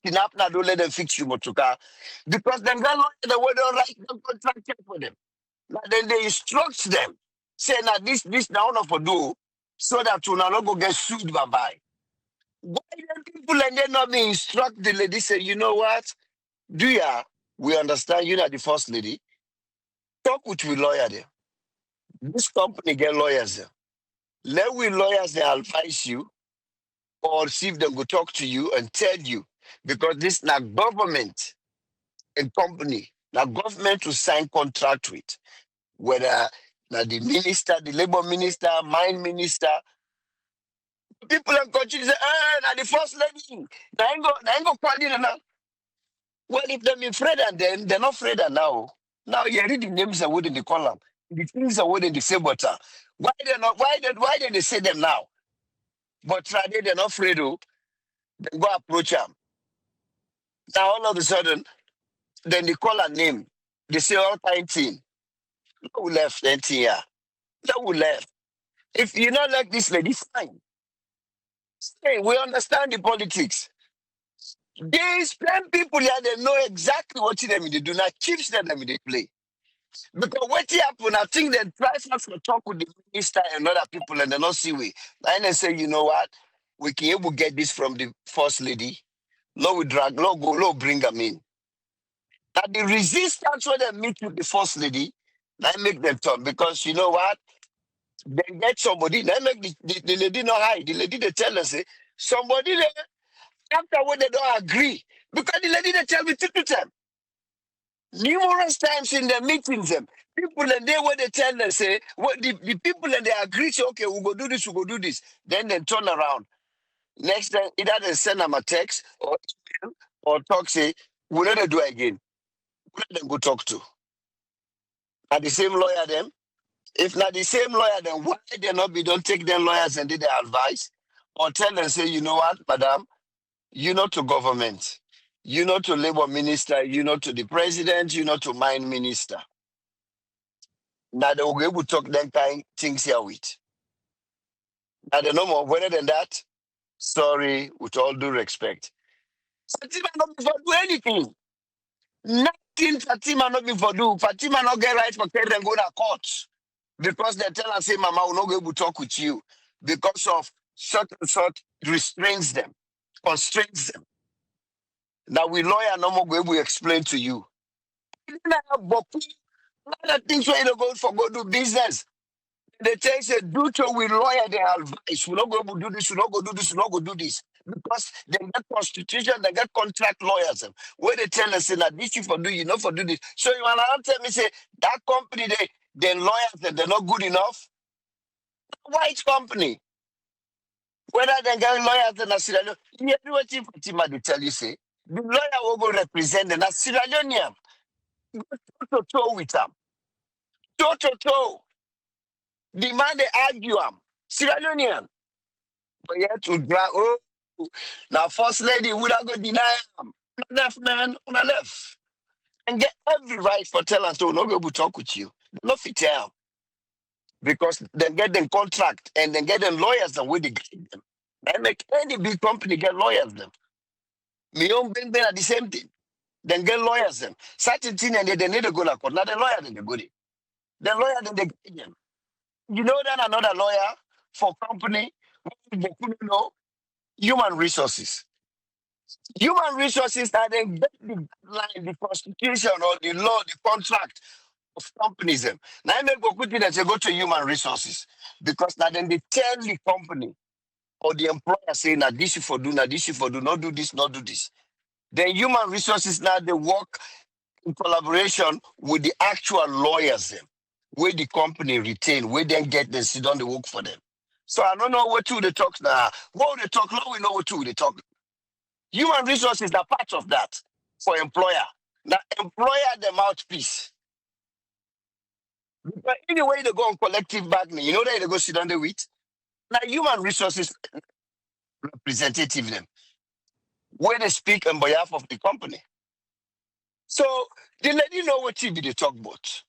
Snap now don't let them fix you motoka. Because them got lawyer the way don't write the contract check for them. Now then they instruct them. Say now this now not for do so that you now not go get sued by. Why then people and then not be instruct the lady say, you know what? Do ya? We understand you not the first lady. Talk with we lawyer there. This company get lawyers there. Let we lawyers they advise you or see if they go talk to you and tell you. Because this now government and company, now government to sign contract with. Whether now the minister, the labor minister, mine minister, people in country say, now the first lady, now ain't go call you now. Well, if them afraid and then they're not afraid now. Now you read the names are within the column, the things are within the same water. Why they not? Why did they say them now? But try they're not afraid of. Then go approach them. Now all of a sudden, then they call a name. They say all kind thing. No who left anything here. No who left. If you not like this lady, fine. Hey, we understand the politics. These 10 people here, they know exactly what them they do not keep them they play. Because what happen, I think they try to talk with the minister and other people and they not see we. And they say, you know what? We can able get this from the first lady. Lord we drag, Lord go, Lord bring them in. That the resistance when they meet with the first lady, that make them turn. Because you know what? They get somebody, they make the lady not hide. The lady they tell us, say, somebody there, after when they don't agree. Because the lady they tell me to them. Numerous times in the meetings, them people and they when they tell them say what the people and they agree say okay we'll go do this, then they turn around. Next time either they send them a text or email or talk say we'll let them do again. Who let them go talk to? Are the same lawyer them? If not the same lawyer, then why they not be don't take them lawyers and do their advice? Or tell them say, you know what, madam, you know to government, you know to labor minister, you know to the president, you know to mine minister. Now they will be able to talk them kind things here with. Now they know more better than that. Sorry, with all due respect. Fatima not be for do anything. Nothing Fatima not be for do. Fatima not get right for carry them go to court. Because they tell us say mama will not be able to talk with you. Because of sort restrains them, constrains them. Now we lawyer no more go able to explain to you. Other things where you don't go for go do business. They tell you, say, do to we lawyer their advice. We not go able to do this, we not go do this, we not go do this. Because they get constitution, they get contract lawyers. Where they tell us, say, that this you for do, you know for do this. So you wanna tell me, say, that company, they lawyers, they're not good enough. White company. Whether they get lawyers in Sierra Leone, you do what Fatima they tell you, say, the lawyer will go represent the Sierra Leonean. Go toe to toe with them. Toe to toe. The man they argue him. Sierra Leonean. But yet to drag, oh, now first lady would I go deny him. Left man on the left. And get every right for telling to not be able to talk with you. Not fit tell. Because they get them contract and then get them lawyers and where they get them. They make any big company get lawyers them. Me own Ben at the same thing. Then get lawyers them. Certain thing and they need to go to court. Now the lawyer then they go there. The lawyer then they get them. You know that another lawyer for company, you know, human resources. Human resources that they get the line, the constitution or the law, the contract of companies them. Now I make go put it and say go to human resources because now then they tell the company or the employer say now this you for do, now this you for do, not do this, not do this. Then human resources now they work in collaboration with the actual lawyers them, where the company retain, where then get them sit down they work for them. So I don't know what to they talk now. What they talk, now we know what to they talk. Human resources are part of that for employer. Now employer the mouthpiece. But anyway, they go on collective bargaining. You know that they go sit down there with. Now human resources representative them, where they speak on behalf of the company. So the lady know what he be the talk about.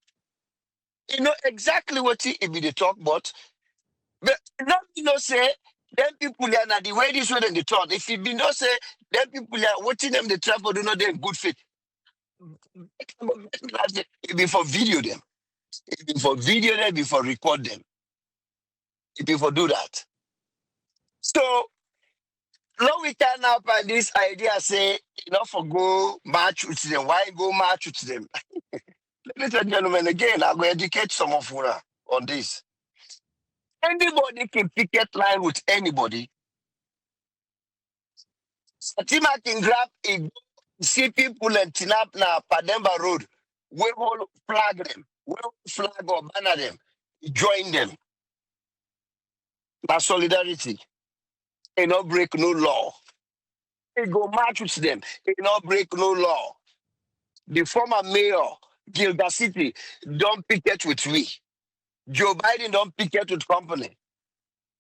You know exactly what he be the talk about. But not you know say them people are not the way this way than the talk. If you be not say them people are watching them the travel do not they in good faith. It be for video them. It be for video them, it be for record them. It be for do that. So now we can up at this idea say, you know, for go march with them. Why go march with them? Ladies and gentlemen, again, I'm going to educate some of you on this. Anybody can picket line with anybody. Fatima can grab a see people and tin up na Pademba Road. We will flag them. We will flag or banner them. Join them. That's solidarity. It not break no law. It go march with them. It not break no law. The former mayor, Gilda City, don't picket with we. Joe Biden don't picket with company.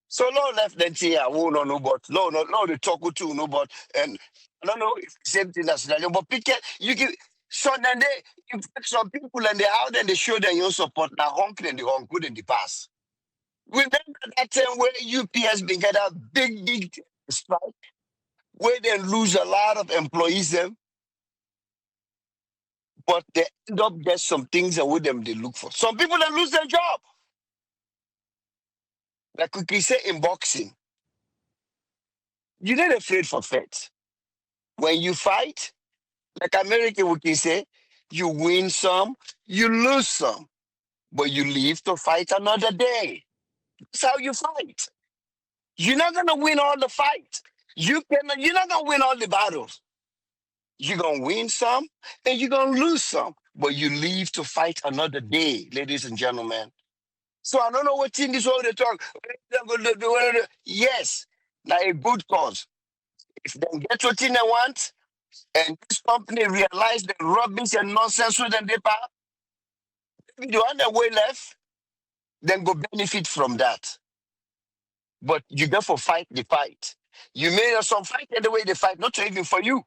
So no left then here, oh no, but no, they talk to no, but and I don't know if same thing as that, but picket you give so then they in fact some people and they out and they show them your support now honk and the honk good in the past. Remember that time where UPS been get a big strike where they lose a lot of employees them, but they end up get some things that with them they look for. Some people that lose their job. Like we can say in boxing, you're not afraid for fight. When you fight, like American we can say, you win some, you lose some, but you live to fight another day. That's how you fight. You're not gonna win all the fight. You're not gonna win all the battles. You're gonna win some and you're gonna lose some, but you live to fight another day, ladies and gentlemen. So I don't know what in this world they talk. Yes, now a good cause. If they get what they want, and this company realize the rubbish and nonsense with them they pay, if the other way left, then go benefit from that. But you go for fight the fight. You may have some fight and the way they fight, not even for you.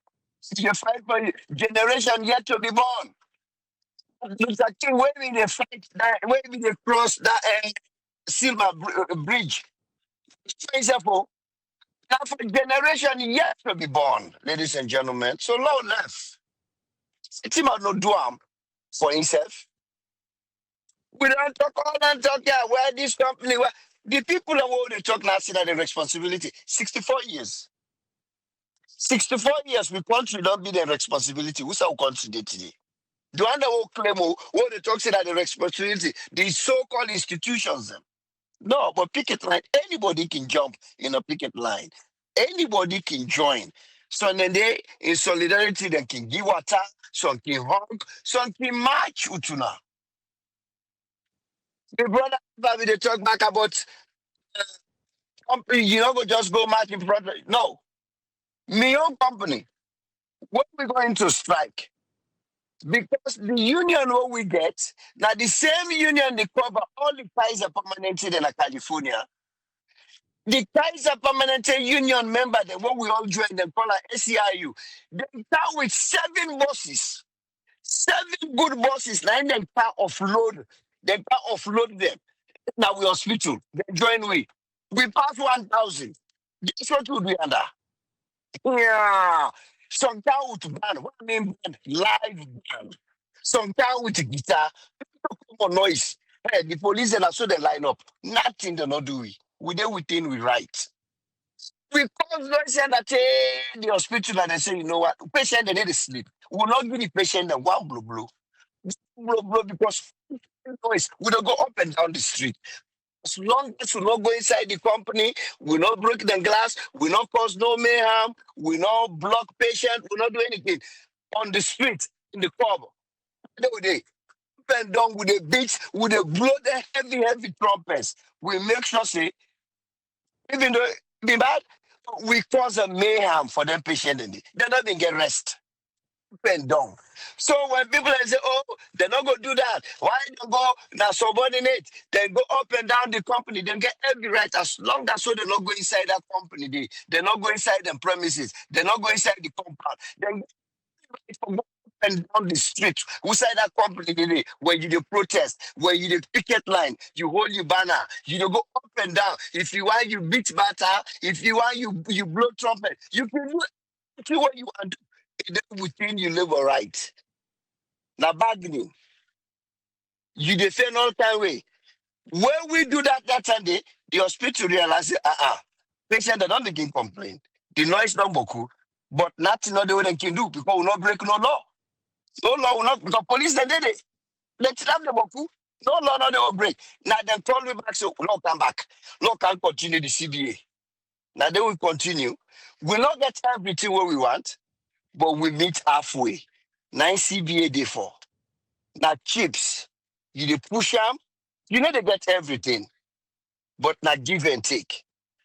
You fight for generation yet to be born. Looks like where we they fight that, where we they cross that silver bridge. For example, now for generation yet to be born, ladies and gentlemen. So low left. It's him no do for himself. We don't talk all and talk yeah, where this company where the people that want to talk now see that the responsibility. 64 years. 64 years we country don't be the responsibility. Who's our country day today? The one that will claim what they talk say that the responsibility, the so-called institutions them. No, but picket line, anybody can jump in a picket line. Anybody can join. So then they in solidarity they can give water, some can hug, some can march utuna. The brother Bobby they talk back about company, you know, go just go march in front of no. My own company, when we going to strike, because the union what we get, now the same union they cover all the Kaiser Permanente in California. The Kaiser Permanente Union member, the one we all join, them call it SEIU. They come with 7 buses, 7 good buses. Now they can offload, they can offload them. Now we hospital, they join we pass 1,000. Guess what we do under? Yeah. Some town with band. What I mean band? Live band. Some town with guitar. More noise. Hey, the police and so they line up. Nothing they not do. We do within we right. We cause noise and that the hospital and they say, you know what, patient they need to sleep. We will not give the patient the one blow because noise. We don't go up and down the street. As long as we not go inside the company, we not break the glass, we not cause no mayhem, we not block patient, we not do anything on the street in the club. They bend down with the beats, with the blow the heavy trumpets. We make sure say even though it be bad, we cause a mayhem for them patient in it. They don't even get rest. And down. So when people say, oh, they're not going to do that, why don't go now subordinate? They go up and down the company, they get every right as long as so they not go inside that company. They're not go inside the premises, they're not go inside the compound. Then go up and down the street, inside that company where you do protest, where you do picket line, you hold your banner, you do go up and down. If you want, you beat batter. If you want, you blow trumpet. You can do what you want. Within you live all right. Now bargaining, you defend all kind way. When we do that Sunday, the hospital realize, patient they don't begin complain. The noise not boku, but nothing not the way they can do because we not break no law. No law will not because police they did it. Let it have the boku. No law not they will break. Now they call me back, so law come back. Law can continue the CBA. Now they will continue. We not get everything what we want, but we meet halfway. 9 CBA day for. Now chips, you dey push them, you know they get everything, but not give and take.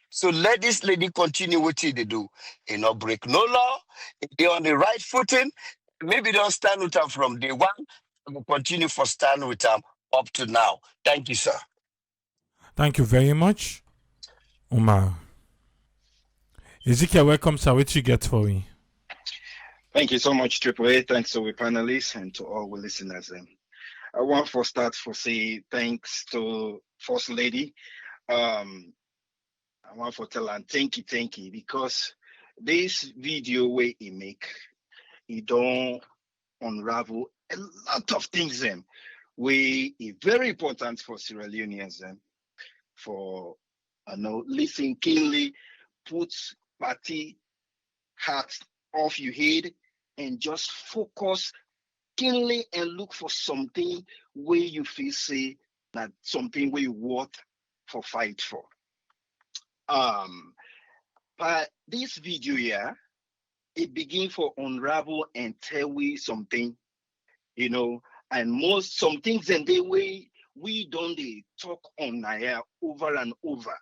So let this lady continue what they do. You know, break no law. If they on the right footing, maybe don't stand with them from day one. I will continue for stand with them up to now. Thank you, sir. Thank you very much, Umar. Ezekiel, welcome, sir. What you get for me? Thank you so much, Triple A. Thanks to the panelists and to all the listeners. I want to start for say thanks to First Lady. I want to tell her thank you, because this video where he make, he don't unravel a lot of things where is very important for Sierra Leoneans for listen keenly, put party hat off your head and just focus keenly and look for something where you feel say that something where you want for fight for. But this video here, it begin for unravel and tell we something, and most some things and the way we don't they talk on here over and over.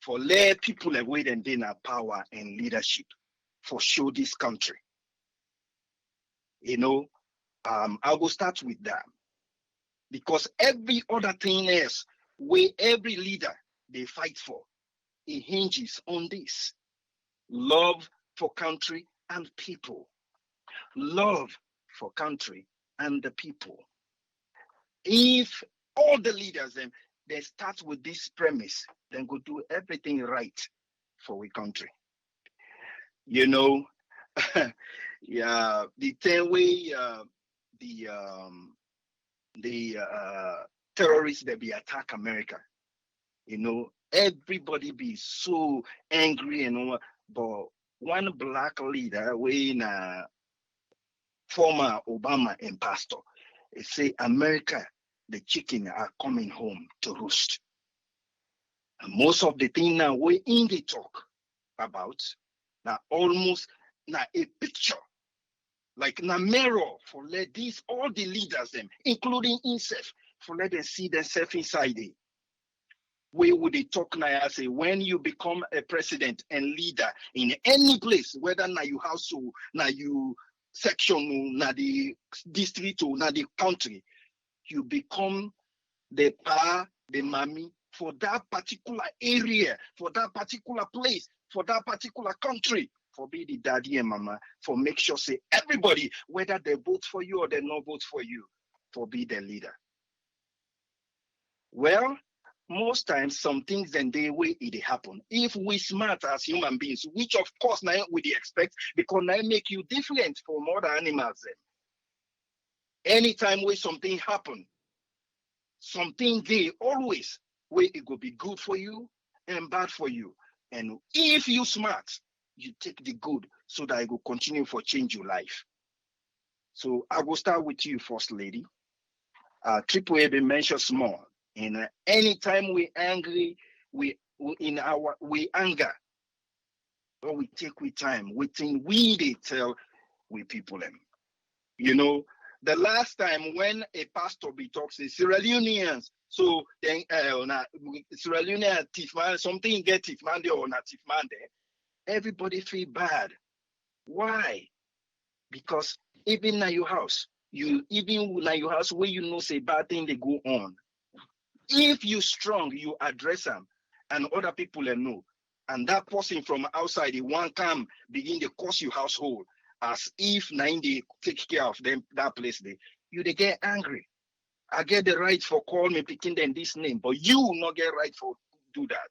For let people away and then power and leadership for show this country. I will start with that. Because every other thing else, where every leader they fight for, it hinges on this. Love for country and people. Love for country and the people. If all the leaders they start with this premise, then go do everything right for we country. Yeah, the 10 way the terrorists that be attack America, everybody be so angry and all, but one black leader when former Obama and pastor say America, the chicken are coming home to roost. And most of the thing now we in the talk about now almost now a picture like na mirror for let these all the leaders including himself for let them see themselves inside it. Where would they talk now? I say when you become a president and leader in any place, whether now you household, now you section, now the district or now the country, you become the pa, the mommy for that particular area, for that particular place, for that particular country, for be the daddy and mama, for make sure say everybody, whether they vote for you or they not vote for you, for be the leader. Well, most times some things then the way it happen. If we smart as human beings, which of course now we dey expect, because now make you different from other animals. Anytime where something happen, something they always where it go be good for you and bad for you. And if you smart, you take the good so that it will continue for change your life. So I will start with you, First Lady. Triple A been mentioned small. And anytime we angry, we in our we anger, or we take with time, we think we they tell we people them. You know, the last time when a pastor be talks to Sierra Leoneans, so then Sierra Leonean thief man, something get thief man there or not thief man there, everybody feel bad. Why? Because even in your house, you even in your house where you know say bad thing they go on. If you strong, you address them, and other people know. And that person from outside, the one come begin to cost you household as if 90 take care of them that place they they get angry. I get the right for call me picking them this name, but you not get right for do that.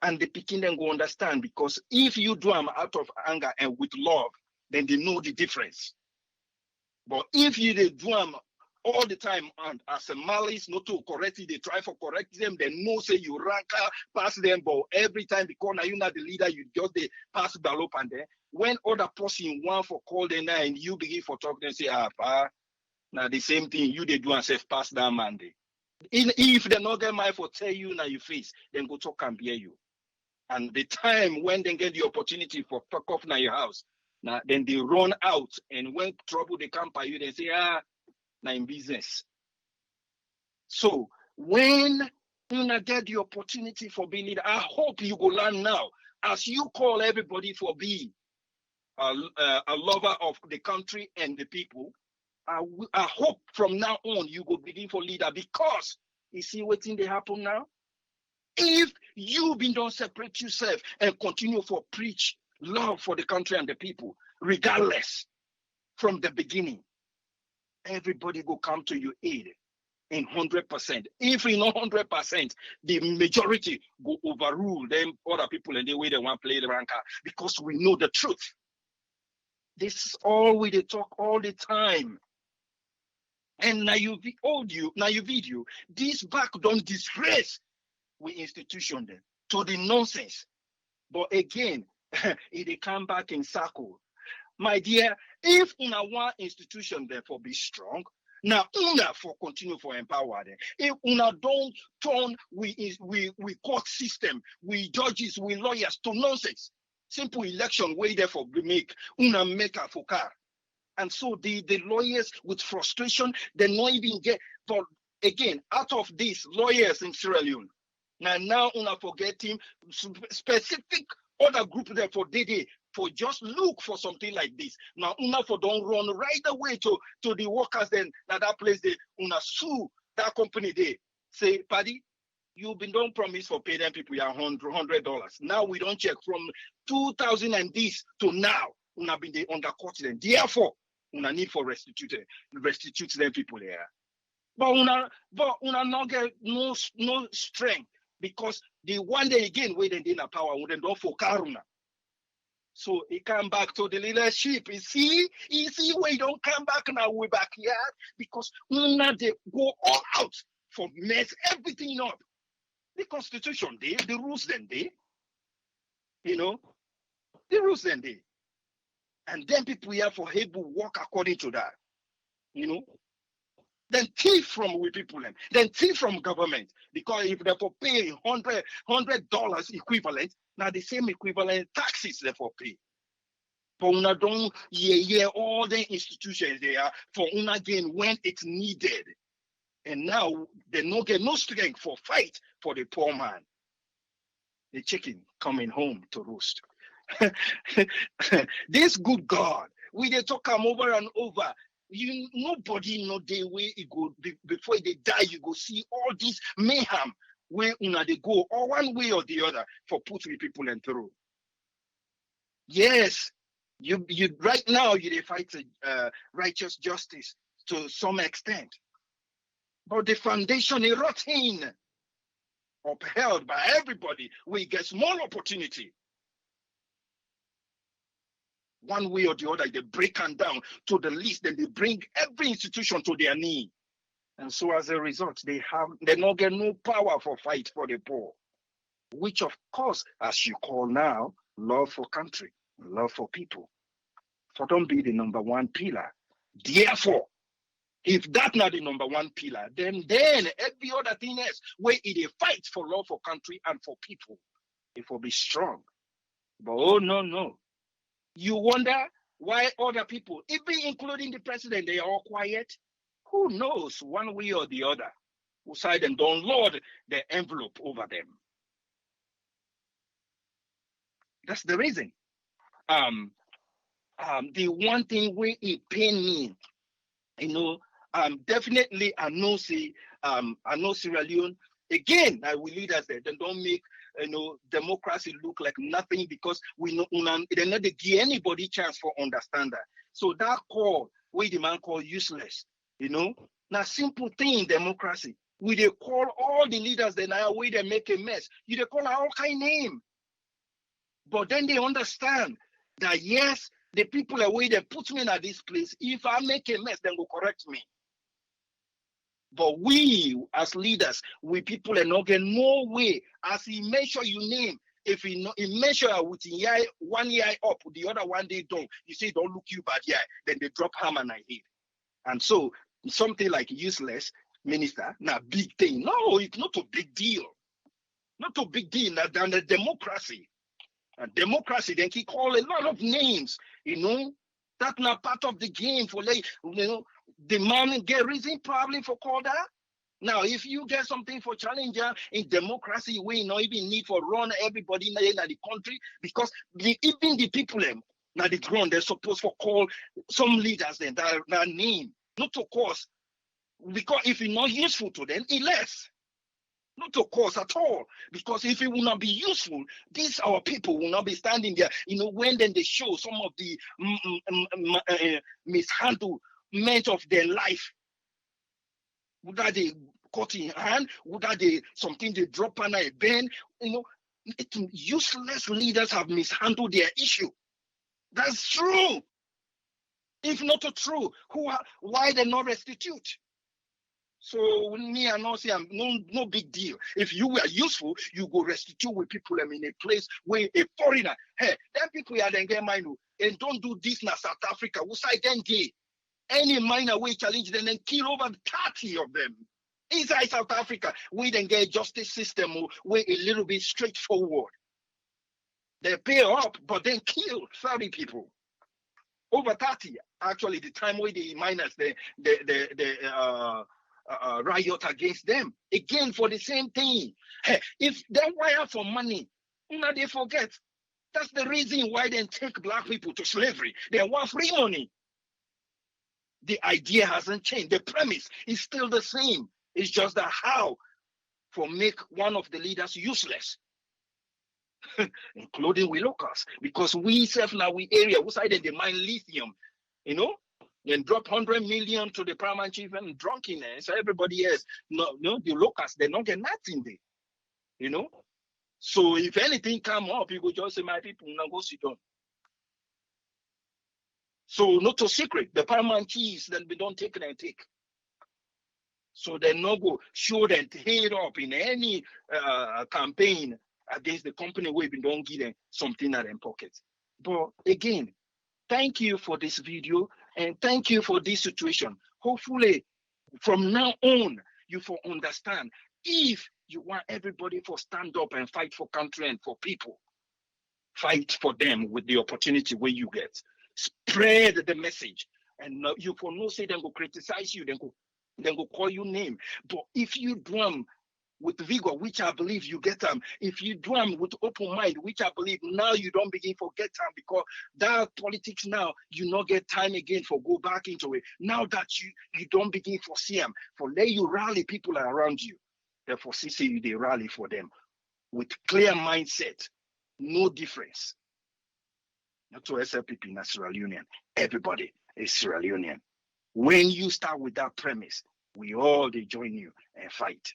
And the picking them go understand, because if you do them out of anger and with love, then they know the difference. But if you they do them all the time and as a malice not to correct it, they try for correct them, they know say you rank pass them, but every time because now you're not the leader, you just they pass ballot and there. When other person want for call them and you begin for talk, then say, now the same thing you they do and say pass that man day. If they not get mind for tell you now you face, then go talk and bear you. And the time when they get the opportunity for talk off now your house, now then they run out, and when trouble they come by you, they say, now in business. So when you get the opportunity for being leader, I hope you go learn now, as you call everybody for being a lover of the country and the people. I hope from now on you go begin for leader, because you see what thing they happen now. If you been don't separate yourself and continue for preach love for the country and the people, regardless from the beginning, everybody go come to your aid in 100%. If in 100%, the majority go overrule them other people and the way they want to play the ranker, because we know the truth. This is all we they talk all the time. And now you video, this back don't disgrace we institution them to the nonsense. But again, it they come back in circle. My dear, if una one institution therefore be strong, now una for continue for empower them. If una don't turn we court system, we judges, we lawyers to nonsense. Simple election way therefore make una make a for car. And so the lawyers with frustration, they not even get. But again, out of these lawyers in Sierra Leone, now una forget him specific other group there for DD for just look for something like this. Now una for don't run right away to the workers then at that place they una sue that company they say, Paddy, you've been don't promise for pay them people $100. Now we don't check from 2000 and this to now. Una been they undercut them. Therefore, una need for restitute them people there. But una not get no strength, because the one day again where they in a power when they don't for Karuna. So it come back to the leadership. You see where you don't come back now, we back here, because una they go all out for mess everything up. The constitution day, the rules then day, the rules then day. And then people here for able work according to that, Then thief from we people then thief from government, because if they for pay $100 equivalent, now the same equivalent taxes they for pay. For una don't all the institutions there for una again when it's needed, and now they no get no strength for fight for the poor man. The chicken coming home to roost. This good God, we they talk come over and over. Nobody know the way it go before they die. You go see all this mayhem where una they go, or one way or the other, for put the people in through. Yes, you right now you they fight righteous justice to some extent, but the foundation is rotten. upheld by everybody, we get small opportunity. One way or the other, they break them down to the least, then they bring every institution to their knee. And so as a result, they not get no power for fight for the poor, which of course, as you call now, love for country, love for people, for don't be the number one pillar. Therefore, if that's not the number one pillar, then every other thing else, where it a fight for love for country and for people, it will be strong. But oh no. You wonder why other people, even including the president, they are all quiet. Who knows, one way or the other, who side and don't load the envelope over them. That's the reason. The one thing where it pain me, definitely I know Sierra Leone. Again, I will lead us there. They don't make democracy look like nothing, because we know they not give anybody chance for understand that. So that call, we the man call useless, now simple thing democracy. We they call all the leaders then now way they make a mess. You they call all kind name. But then they understand that yes, the people away they put me in this place. If I make a mess, then go correct me. But we, as leaders, we people are not getting no way. As he measure your name, if he measure with one eye up, the other one they don't. You say don't look you bad eye, then they drop hammer and I hit. And so something like useless minister, now big thing. No, it's not a big deal. Not a big deal. Than the democracy. And democracy, then he call a lot of names. That's not part of the game for the man get reason probably for call that. Now, if you get something for challenger in democracy, we not even need for run everybody in the country, because even the people now the ground they're supposed to call some leaders then that name. Not of course, because if it's not useful to them, it less. Not of course at all, because if it will not be useful, these our people will not be standing there. When then they show some of the mishandlement of their life, would that they cut in hand, would that they something they drop on a bend, useless leaders have mishandled their issue. That's true. If not true, why they not restitute? So me and not say I'm no big deal. If you were useful, you go restitute with people in a place where a foreigner, hey, then people are then get mine and don't do this in South Africa. We say then gay. Any minor way challenge them and kill over 30 of them. Inside South Africa, we then get a justice system where a little bit straightforward. They pay up, but then kill 30 people. Over 30. Actually, the time where the miners the riot against them again for the same thing. Hey, if they wire for money, they forget. That's the reason why they take black people to slavery. They want free money. The idea hasn't changed. The premise is still the same. It's just that how for make one of the leaders useless, including we locals, because we self now we area we side they mine lithium, then drop 100 million to the paramount chief and drunkenness. So everybody else, the locals, they don't get nothing there, So if anything come up, you go just say, my people, now go sit down. So not a secret, the paramount chiefs then we don't take and take. So they no go show them head up in any campaign against the company where we don't give them something in their pockets. But again, thank you for this video and thank you for this situation. Hopefully, from now on, you will understand if you want everybody to stand up and fight for country and for people, fight for them with the opportunity where you get. Spread the message. And you for no say then go criticize you, then go call you name. But if you drum with vigor, which I believe you get them. If you drum with open mind, which I believe now you don't begin to get time, because that politics now, you not get time again for go back into it. Now that you don't begin for see them, for let you rally people around you. Therefore, see you they rally for them with clear mindset, no difference. Not to SLPP, not Sierra Leonean. Everybody is Sierra Leonean. When you start with that premise, we all they join you and fight.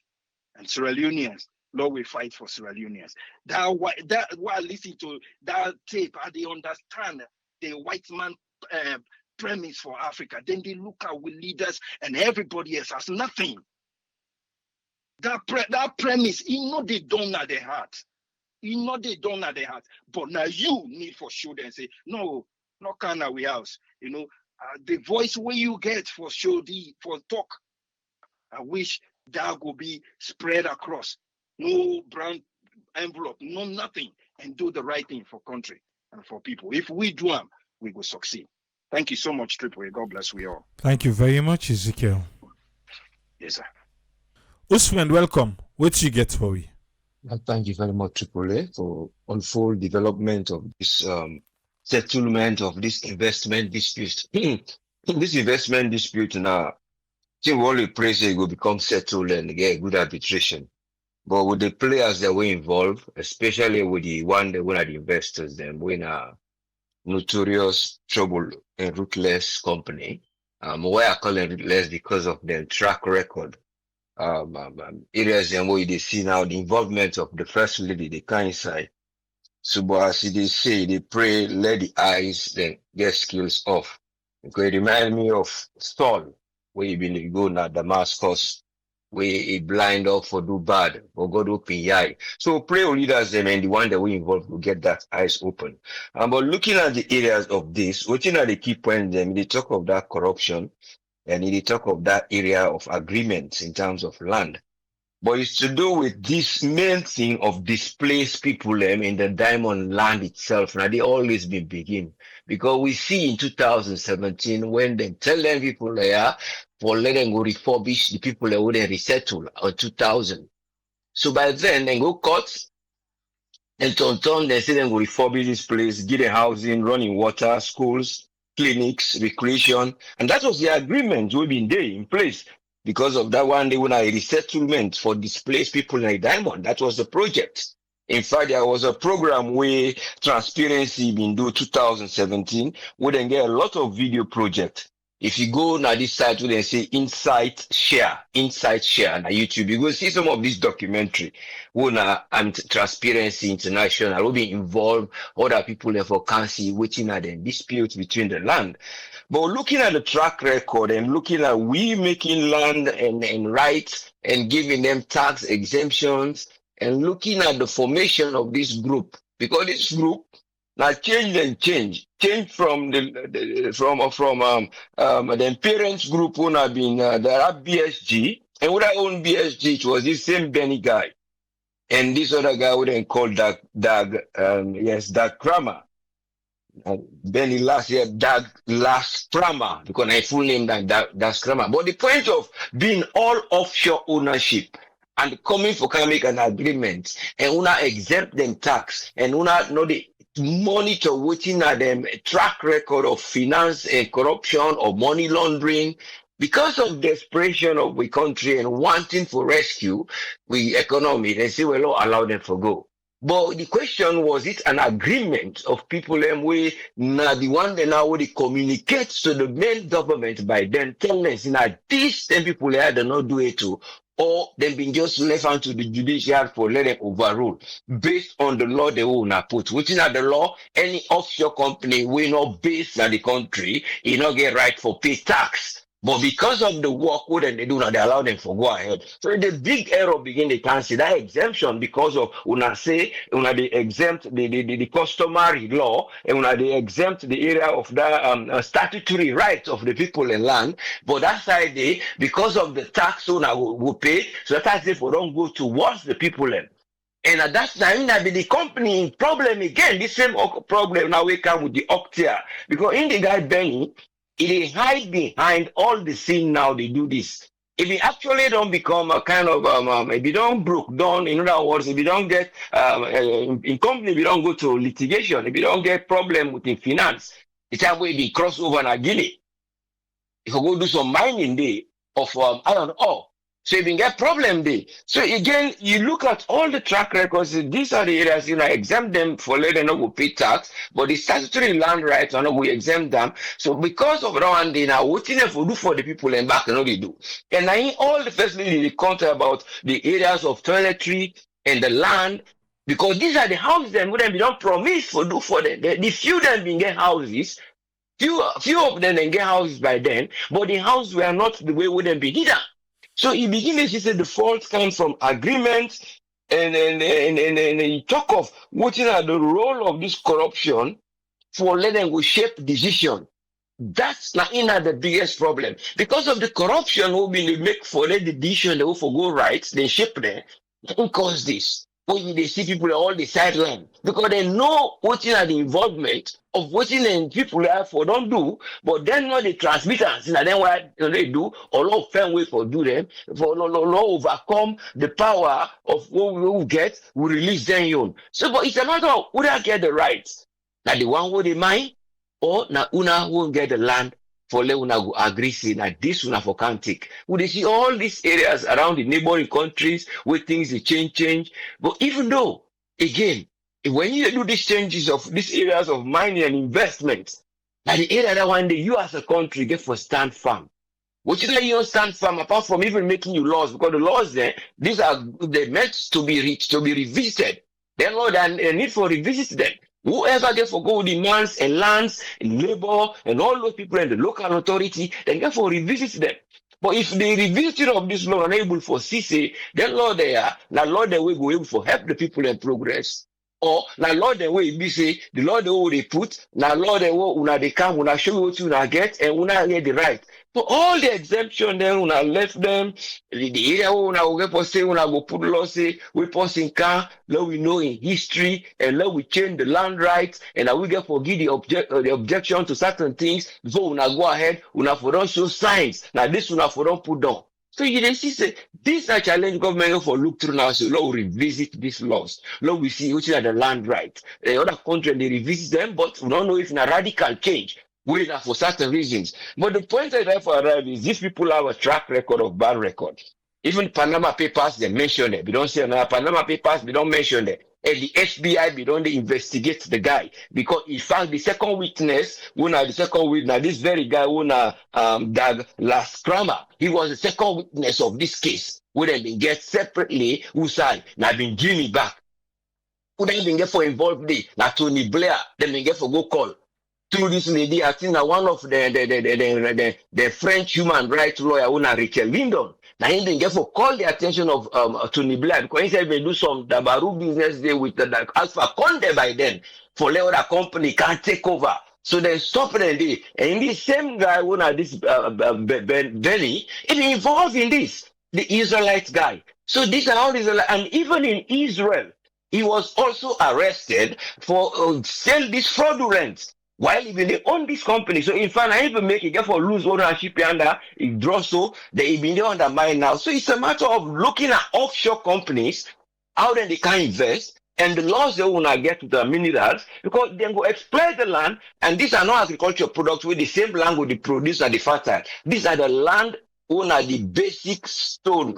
And Sierra Leoneans, Lord, we fight for Sierra Leoneans. That why I listen to that tape, and they understand the white man premise for Africa. Then they look at we leaders and everybody else as nothing. That premise, they don't at their heart. They don't at their heart. But now you need for sure and say, no, not kind of we house. The voice where you get for show for talk. I wish that will be spread across. No brown envelope, no nothing, and do the right thing for country and for people. If we do them, we will succeed. Thank you so much, Triple A. God bless we all. Thank you very much, Ezekiel. Yes, sir. Usman, welcome. What you get for me? Thank you very much, Triple A, for full development of this settlement of this investment dispute. This investment dispute now, I think we only pray it will become settled and get good arbitration. But with the players that were involved, especially with the one that were the investors, them when a notorious, trouble and ruthless company. Why I call it ruthless because of their track record. Areas and where they see now the involvement of the first lady, the kind side. So, but as they say, they pray, let the eyes then get skills off. Because it reminds me of Saul, where he been go now Damascus, where he blind up for do bad, but God open your eye. So pray all leaders them and the one that we involved will get that eyes open. But looking at the areas of this, looking at the key points, them they talk of that corruption and they talk of that area of agreements in terms of land. But it's to do with this main thing of displaced people in the diamond land itself. Now they always been begin because we see in 2017 when they tell them people there for let them go refurbish the people that wouldn't resettle on 2000. So by then they go court and turn they say they go refurbish this place, get a housing, running water, schools, clinics, recreation, and that was the agreement we've been there in place. Because of that one, they were a resettlement for displaced people in a diamond. That was the project. In fact, there was a program where Transparency been do 2017, where they get a lot of video project. If you go now this site where they say Insight Share on YouTube, you go see some of this documentary. Where Transparency International will be involved, other people there for council waiting at the dispute between the land. But looking at the track record and looking at we making land and rights and giving them tax exemptions and looking at the formation of this group, because this group now change from the parents group who have been there are BSG and with our own BSG, it was this same Benny guy and this other guy who then called Doug Kramer. Benny last year, Doug last Kramer, because I full name that's Kramer. But the point of being all offshore ownership and coming for can make an agreement and una exempt them tax and una know the monitor waiting at them track record of finance and corruption or money laundering. Because of desperation of the country and wanting for rescue, we economy, they say, well, allow them to go. But the question was, it an agreement of people and we now the one that now they communicate to the main government by then telling us now these 10 people here they not do it too, or they've been just left out to the judiciary for let them overrule based on the law they will not put. Which is not the law, any offshore company will not based on the country, you not get right for pay tax. But because of the work what they do now, they allow them to go ahead. So the big error begin they consider exemption because of they exempt the customary law and they exempt the area of the statutory rights of the people in land. But that side they because of the tax will pay, so that's if we don't go towards the people in. And at that time, that be the company in problem again. The same problem now we come with the Octia because in the guy Benny. It hide behind all the scene now they do this. If you actually don't become a kind of if you don't broke down, in other words, if you don't get in company, if you don't go to litigation, if you don't get problem with the finance, it's that way be cross over and Guinea. If you go do some mining there of iron ore, so you can get problem there. So again, you look at all the track records. These are the areas exempt them for letting them go pay tax, but the statutory land rights are not we exempt them. So because of that one, they now what they do for the people and back and all they do. And I all the first lady they counter about the areas of toiletry and the land, because these are the houses them would be don't promise for do for them. The few them being get houses, few of them then get houses by then, but the houses were not the way would them be neither. So he begins to say the fault comes from agreements, and he talk of what is the role of this corruption for let them go shape decision. That's not in the biggest problem. Because of the corruption who been make for the decision, they will forgo rights, they shape them. Who cause this? When they see people all the sideline, because they know what is the involvement of what in people have for don't do, but then not the transmitters, and then what they do, or no fair way for do them, for no overcome the power of what we will get, we release them on. So, but it's a matter of who I get the rights. Now the one who they mind, or na una won't get the land for let una go agree say that this una for can't take. We see all these areas around the neighboring countries where things they change. But even though, again, when you do these changes of these areas of mining and investment, that the area that one day you as a country get for stand firm. Which is that you don't stand firm apart from even making you laws, because the laws there, these are they meant to be revisited. Then Lord, and need for revisit them. Whoever get for go demands and lands and labor and all those people and the local authority, then get for revisit them. But if the revisiting of this law are able for CC, then Lord they are, now Lord they will go able for help the people and progress. Or now Lord they will be say the Lord they will they put, now Lord they will una they come, una show you what you una get and una get the right. So all the exemption then una left them, the area una will get for say una go put law say we pass in car, let we know in history and let we change the land rights and I will get forgive the objection to certain things before una go ahead, una for don't show signs. Now this una for don't put down. So you then see say this a challenge government for look through now. So let we revisit these laws. Let we see which are the land rights. The other country they revisit them, but we don't know if in a radical change. We are for certain reasons. But the point I try for arrive is these people have a track record of bad record. Even Panama Papers, they mention it. We don't say another Panama Papers, we don't mention it. And the FBI, we don't investigate the guy. Because in fact, the second witness, this very guy, Doug Laskrama, he was the second witness of this case. We then been get separately, who side, now been Jimmy back. Who then been get for involved there, now Tony Blair, then been get for go call. Through this lady, I think that one of the French human rights lawyer, Rachel Lindon, now he didn't get for call the attention of Tony Blair because he said they do some Dabaru business there with the Alpha Conde by then for let other company can't take over. So they stop them there. And this same guy, one of this Benny, it involved in this, the Israelite guy. So these are all Israel, and even in Israel, he was also arrested for sell this fraudulent. While even they own this company, so in fact, I even make it get for lose ownership under it draw so they even undermine now. So it's a matter of looking at offshore companies, how then they can invest, and the laws they want to get to the minerals because they go exploit the land, and these are not agricultural products with the same land with the produce and the fertile. These are the land are the basic stone,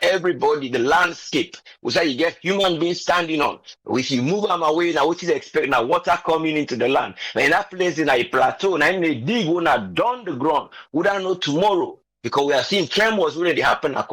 everybody, the landscape, you get human beings standing on. If you move them away, now what is expected now? Water coming into the land. Now in that place in a plateau, now in a dig, when down the ground, we don't know tomorrow because we are seeing tremors already happen now.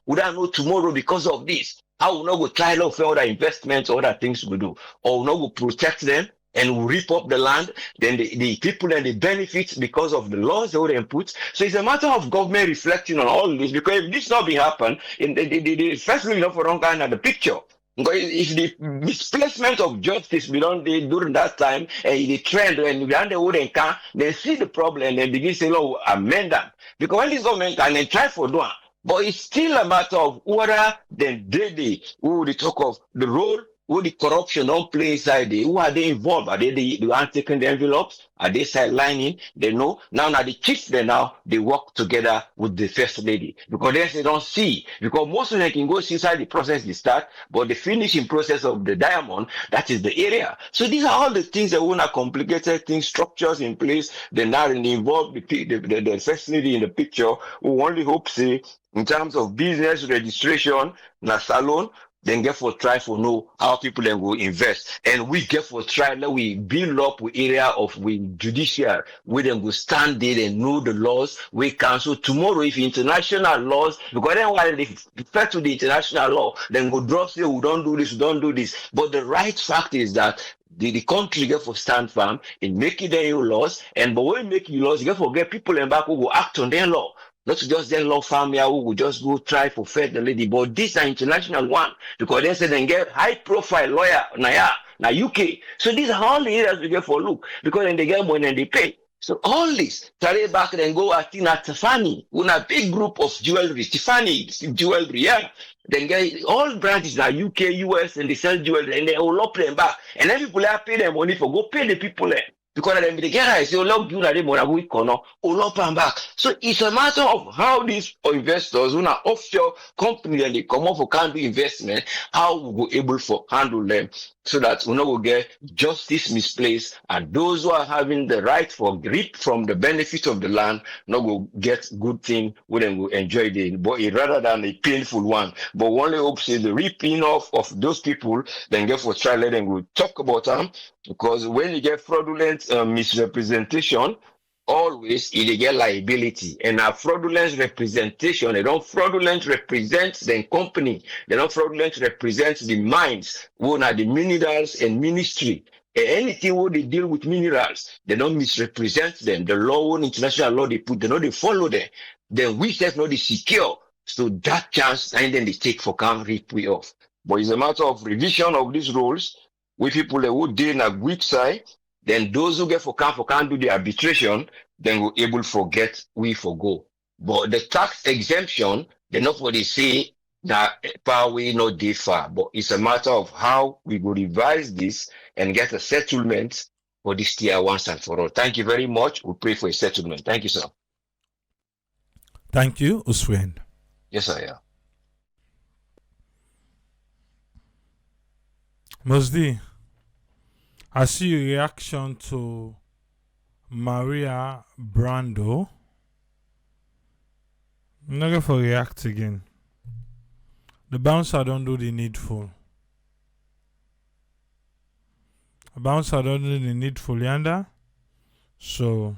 We don't know tomorrow because of this. How we not go try to for other investments, other things we do, or we not go protect them. And we rip up the land, then the people and the benefits because of the laws they would put. So it's a matter of government reflecting on all this because if this not be happen, the first thing for wrong kind of the picture. Because if the misplacement of justice be done during that time and the trend and they wouldn't come, they see the problem and they begin to say, "Oh, amend them." Because when this government and they try for doing, but it's still a matter of whether then they talk of the role. Who the corruption don't play inside there? Who are they involved? Are they the one taking the envelopes? Are they sidelining? They know. Now the chiefs they work together with the first lady. Because they don't see. Because most of them can go inside the process they start, but the finishing process of the diamond, that is the area. So these are all the things that want to complicated things, structures in place. They now involve the first lady in the picture who only hope say in terms of business registration, na salon, then get for try for know how people then go invest. And we get for try that we build up with area of we judicial, we then go stand there and know the laws, we cancel tomorrow if international laws, because then while they refer to the international law, then go drop say we don't do this, we don't do this. But the right fact is that the country get for stand firm in making their laws, and but when you make your laws, you get for get people in back who will act on their law. Not just their law firm here who will just go try for fed the lady, but this are international one because they say they get high profile lawyer now UK. So these are all the areas we get for look because then they get money and they pay. So all this carry back and go at Tiffany, with a big group of jewelry, Tiffany jewelry, yeah. Then get all branches are UK, US, and they sell jewelry and they all up them back. And then people have pay them money for go pay the people there. Because them together, I say, "Oh, you na money we kono, all up and back." So it's a matter of how these investors, who are offshore company and they come up for can do investment, how we go able for handle them so that we not will get justice misplaced, and those who are having the right for reap from the benefit of the land, not will get good thing, we then will enjoy the but rather than a painful one. But only hope say the reaping off of those people, then get for try let them go talk about them. Because when you get fraudulent misrepresentation, always you get liability. And a fraudulent representation, they don't fraudulent represent the company. They don't fraudulent represent the mines, who are the minerals and ministry. Anything where they deal with minerals, they don't misrepresent them. The law, international law they put, they know they follow them. Then we self know they secure. So that chance, and then they take for can rip we off. But it's a matter of revision of these rules. We people that would deal in a weak side, then those who get for can do the arbitration, then we're able to forget we forgo. But the tax exemption, they not what they say that power we not differ, but it's a matter of how we will revise this and get a settlement for this tier once and for all. Thank you very much. We pray for a settlement. Thank you, sir. Thank you, Uswen. Yes, sir. Yeah. Mosdi, I see your reaction to Maria Brando. I'm not going to react again. The bouncer don't do the needful. The bouncer don't do the needful, yanda. So,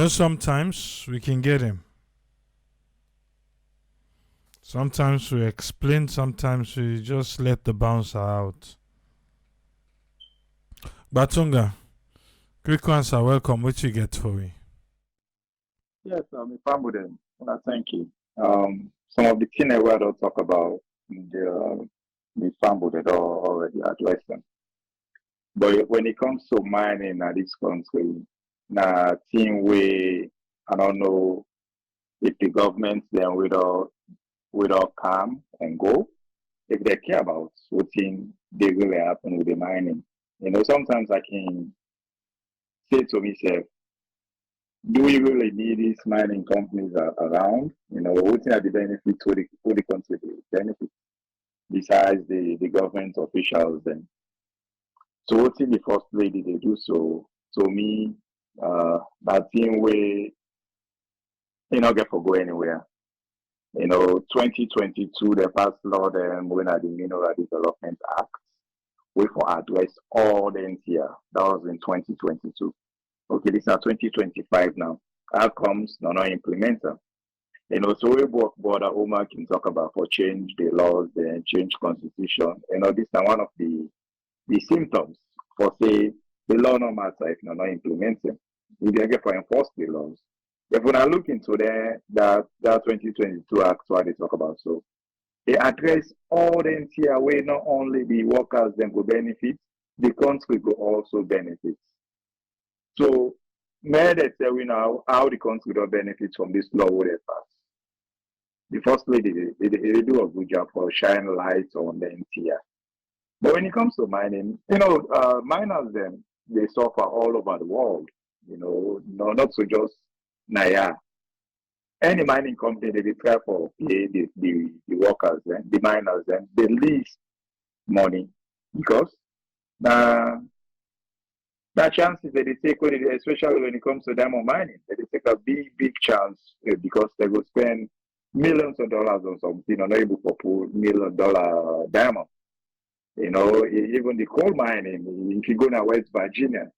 sometimes we can get him. Sometimes we explain, sometimes we just let the bouncer out. Batunga, quick answer, welcome. What you get for me? Yes, Ifambuden. Thank you. Some of the things I will talk about the Ifambuden already addressed them. But when it comes to mining in this country, na thing we I don't know if the government then will come and go if they care about what thing they really happen with the mining. Sometimes I can say to myself, do we really need these mining companies around? What are the benefits to the country benefit besides the government officials then? So what in the first lady they do so to me, that thing where get for go anywhere. 2022 they passed law then when at the Mineral Development Act, we for address all the here. That was in 2022. Okay, this is now 2025 now. Outcomes not implemented. So we border Omar can talk about for change the laws, then change constitution. This is one of the symptoms for say the law no matter if not implemented. If they get for enforce the laws. If we are looking to that 2022 act what they talk about, so they address all the here where not only the workers then go benefit, the country go also benefit. So may they tell we now how the country will benefit from this law will they pass. The first lady they do a good job for shine light on the NTR. But when it comes to mining, miners then they suffer all over the world. Not so just Naya. Any mining company they try for pay the workers and the miners and the least money because the chances that they take, especially when it comes to diamond mining, they take a big chance because they will spend millions of dollars on something, or not able to pull $1 million diamond. You know, even the coal mining, if you go to West Virginia,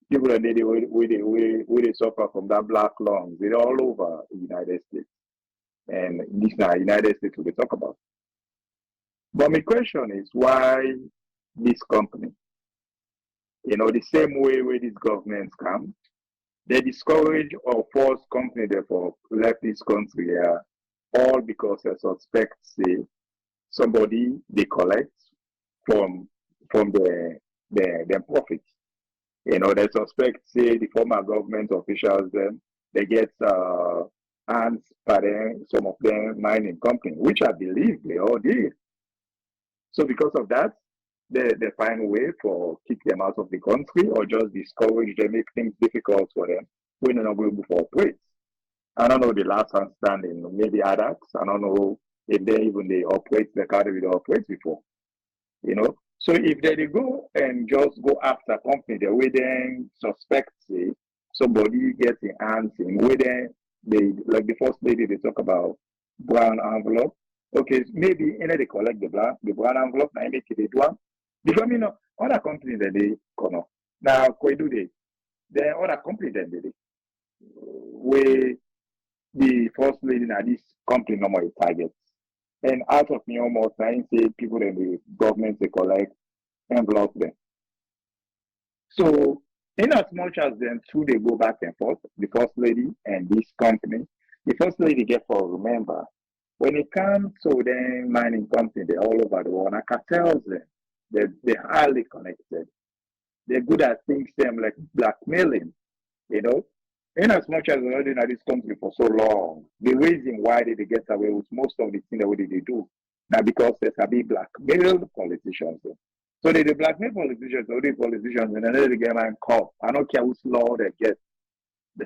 people that they suffer from that black lungs, they're all over the United States. And this now United States we talk about. But my question is why this company? You know, the same way where these governments come, they discourage or force company therefore left this country all because they suspect say somebody they collect from their profits. You know, they suspect say the former government officials them they get hands by them, some of them mining company, which I believe they all did. So because of that, they find a way for kick them out of the country or just discourage them, make things difficult for them when they're not going to operate. I don't know the last one standing, maybe others. I don't know if they operate the category they operate before. You know. So if they go and just go after company, the way they suspect say somebody gets in hands in where they like the first lady they talk about brown envelope. Okay, maybe they collect the brown envelope, now make it a one. Because you know, other companies that they come now Koidu they other companies that they where the first lady now this company normally targets. And out of me almost I say people in the government they collect envelope them. So in as much as them two they go back and forth, the first lady and this company, the first lady get for remember when it comes to the mining company, they're all over the world. And cartels them, they're highly connected. They're good at things them like blackmailing, you know. In as much as we're already in this country for so long, the reason why they get away with most of the things that they do now because there's a big blackmail politicians. So they blackmail politicians, all the politicians, and then they get my call. I don't care which law they get.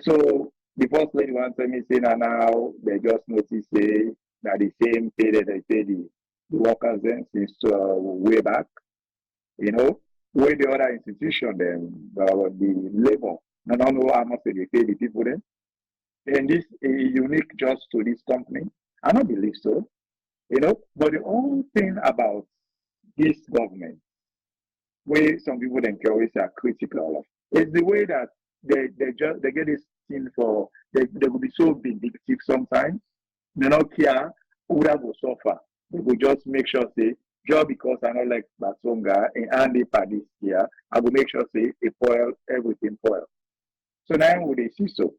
So the first lady wants me saying now they just notice say that the same pay that they pay the workers then since way back, you know, where the other institution then the labor, I don't know how much they pay the people then. And this is unique just to this company. I don't believe so, you know. But the only thing about this government, where some people then always are critical of, is the way that they get this thing for they will be so vindictive sometimes. They don't care who that will suffer. They will just make sure say just because I don't like Batonga and Andy this year, I will make sure say it foil everything foil. So now when they see so,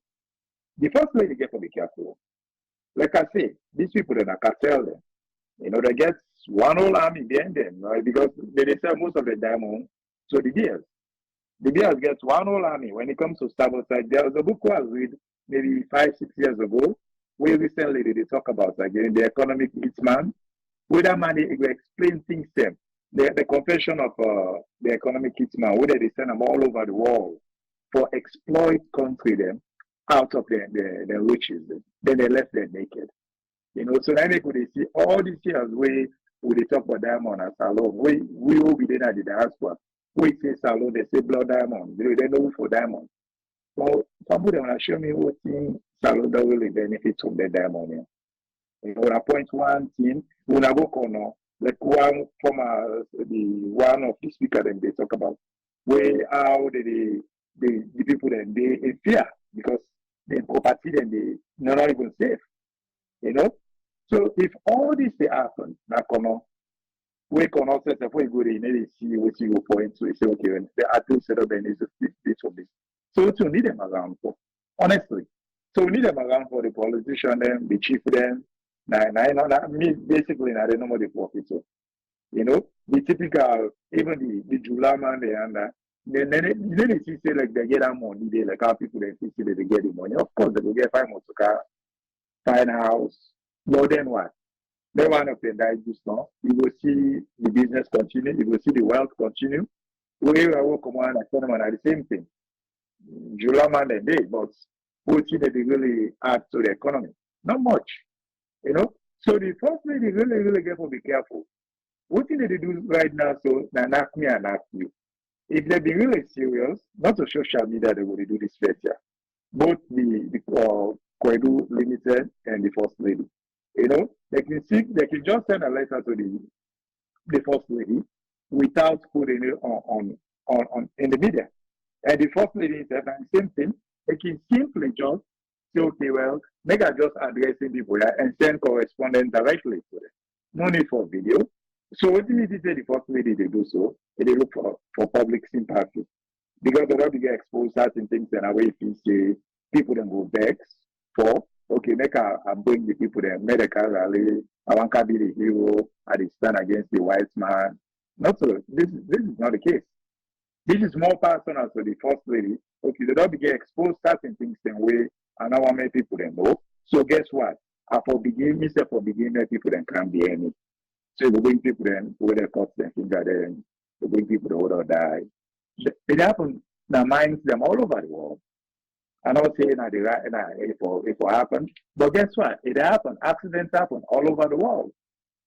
the first way they get to be careful. Like I say, these people that are cartel them, you know, they get one whole army behind them, right? Because they sell most of the diamond to the beers. The beers get one whole army when it comes to sabotage. There was a book I read maybe 5-6 years ago, where recently they talk about again the economic hitman. Where that man they explain things to them. The confession of the economic hitman, where they send them all over the world for exploit country them out of their riches. Then they left them naked. You know, so now they could see all these years where we talk about diamond and salon. We will be there at the diaspora. We say salon, they say blood diamond. They know for diamond. Well, some of them will show me what thing salon that really benefit from the diamond. Yeah. You know, I point one thing, when I go corner, like one from the one of the speaker that they talk about, where how the people then they in fear because the property then they not even safe. You know? So if all this they happen, that corner, we can also say before you go there, you need to see what you go point to. You say, okay, when the artist set up and is this or this. So what you need them around for, honestly. So we need them around for the politician, them, the chief, them. Basically, I don't know what the profit. So, you know, the typical, even the Jula man, then they see say like they get that money, they like how people they see they get the money. Of course, they will get 5 months to car, fine house. But then what? Then one of them died just now. You will see the business continue. You will see the wealth continue. Where I work on and Fatima are the same thing. Jula man and they, but what they really add to the economy? Not much. You know? So the first thing they really get to be careful. What thing they do right now, so now knock me and ask you. If they be really serious, not to social media, they will do this feature. Both the Koidu Limited and the First Lady. You know, they can just send a letter to the first lady without putting it on in the media. And the first lady said the same thing. They can simply just say, okay, well, make her just addressing people and send correspondence directly to them. No need for video. So what you need to say the first lady they do so, they look for public sympathy. Because they don't get exposed certain things and away if you say people then go vex for okay, make I bring the people there, medical rally, I want to be the hero, I stand against the white man. Not so this is not the case. This is more personal to the first lady. Okay, they don't get exposed certain things in way and I want make people then know. So guess what? I for begin make people then can't be any. So they bring people then where they cut their finger then, they bring people that would die. It happens that minds them all over the world. I'm not saying that it will happen, but guess what? It happens. Accidents happen all over the world.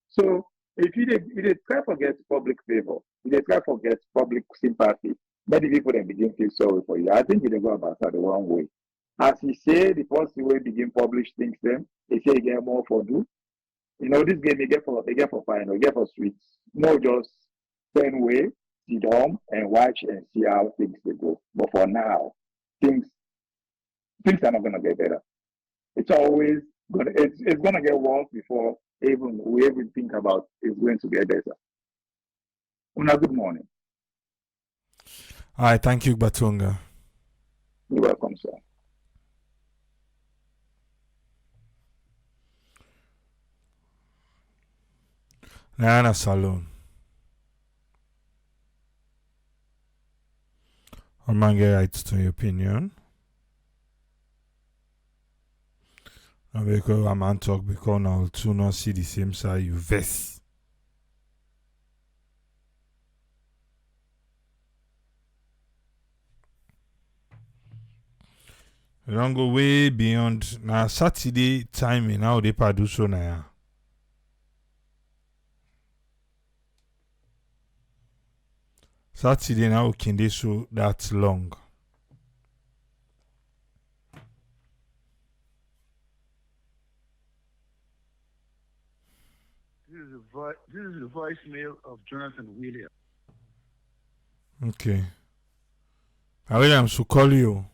So if you try to get public favor, if you try to get public sympathy, many people then begin to feel sorry for you. I think you go about that the wrong way. As he said, the first way begin publish things then, they say you get more for do. You know, this game you get for final, you get for streets. No just same way, sit down and watch and see how things they go. But for now, things are not gonna get better. It's always it's gonna get worse before we even think about it's going to get better. Una, good morning. All right, thank you, Batunga. You're welcome, sir. Nana Salon. I'm going to get right to your opinion. And because I'm on talk because now to not see the same side you vest. You don't go way beyond now Saturday timing how they produce so now. Saturday now can they show that long. This is the voicemail of Jonathan Williams. Okay. I Williams to call you.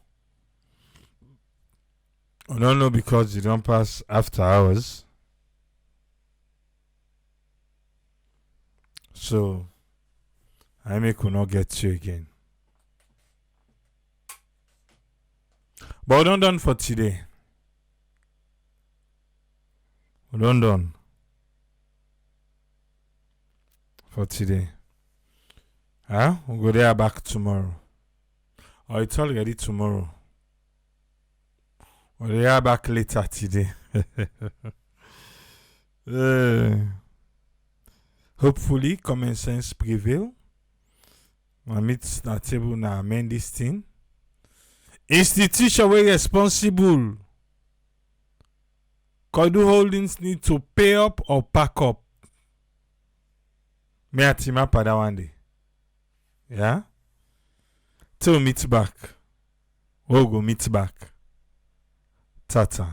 I don't know because you don't pass after hours. So I may could not get you again. But we're done for today. We're done for today. We'll go there back tomorrow. Or it's already tomorrow. We'll there back later today. Hopefully, common sense prevail. I meet the table now amend this thing. Institution were responsible. Koidu Holdings need to pay up or pack up. Me a team up that one day. Yeah? Till meet back. We'll go meet back. Tata.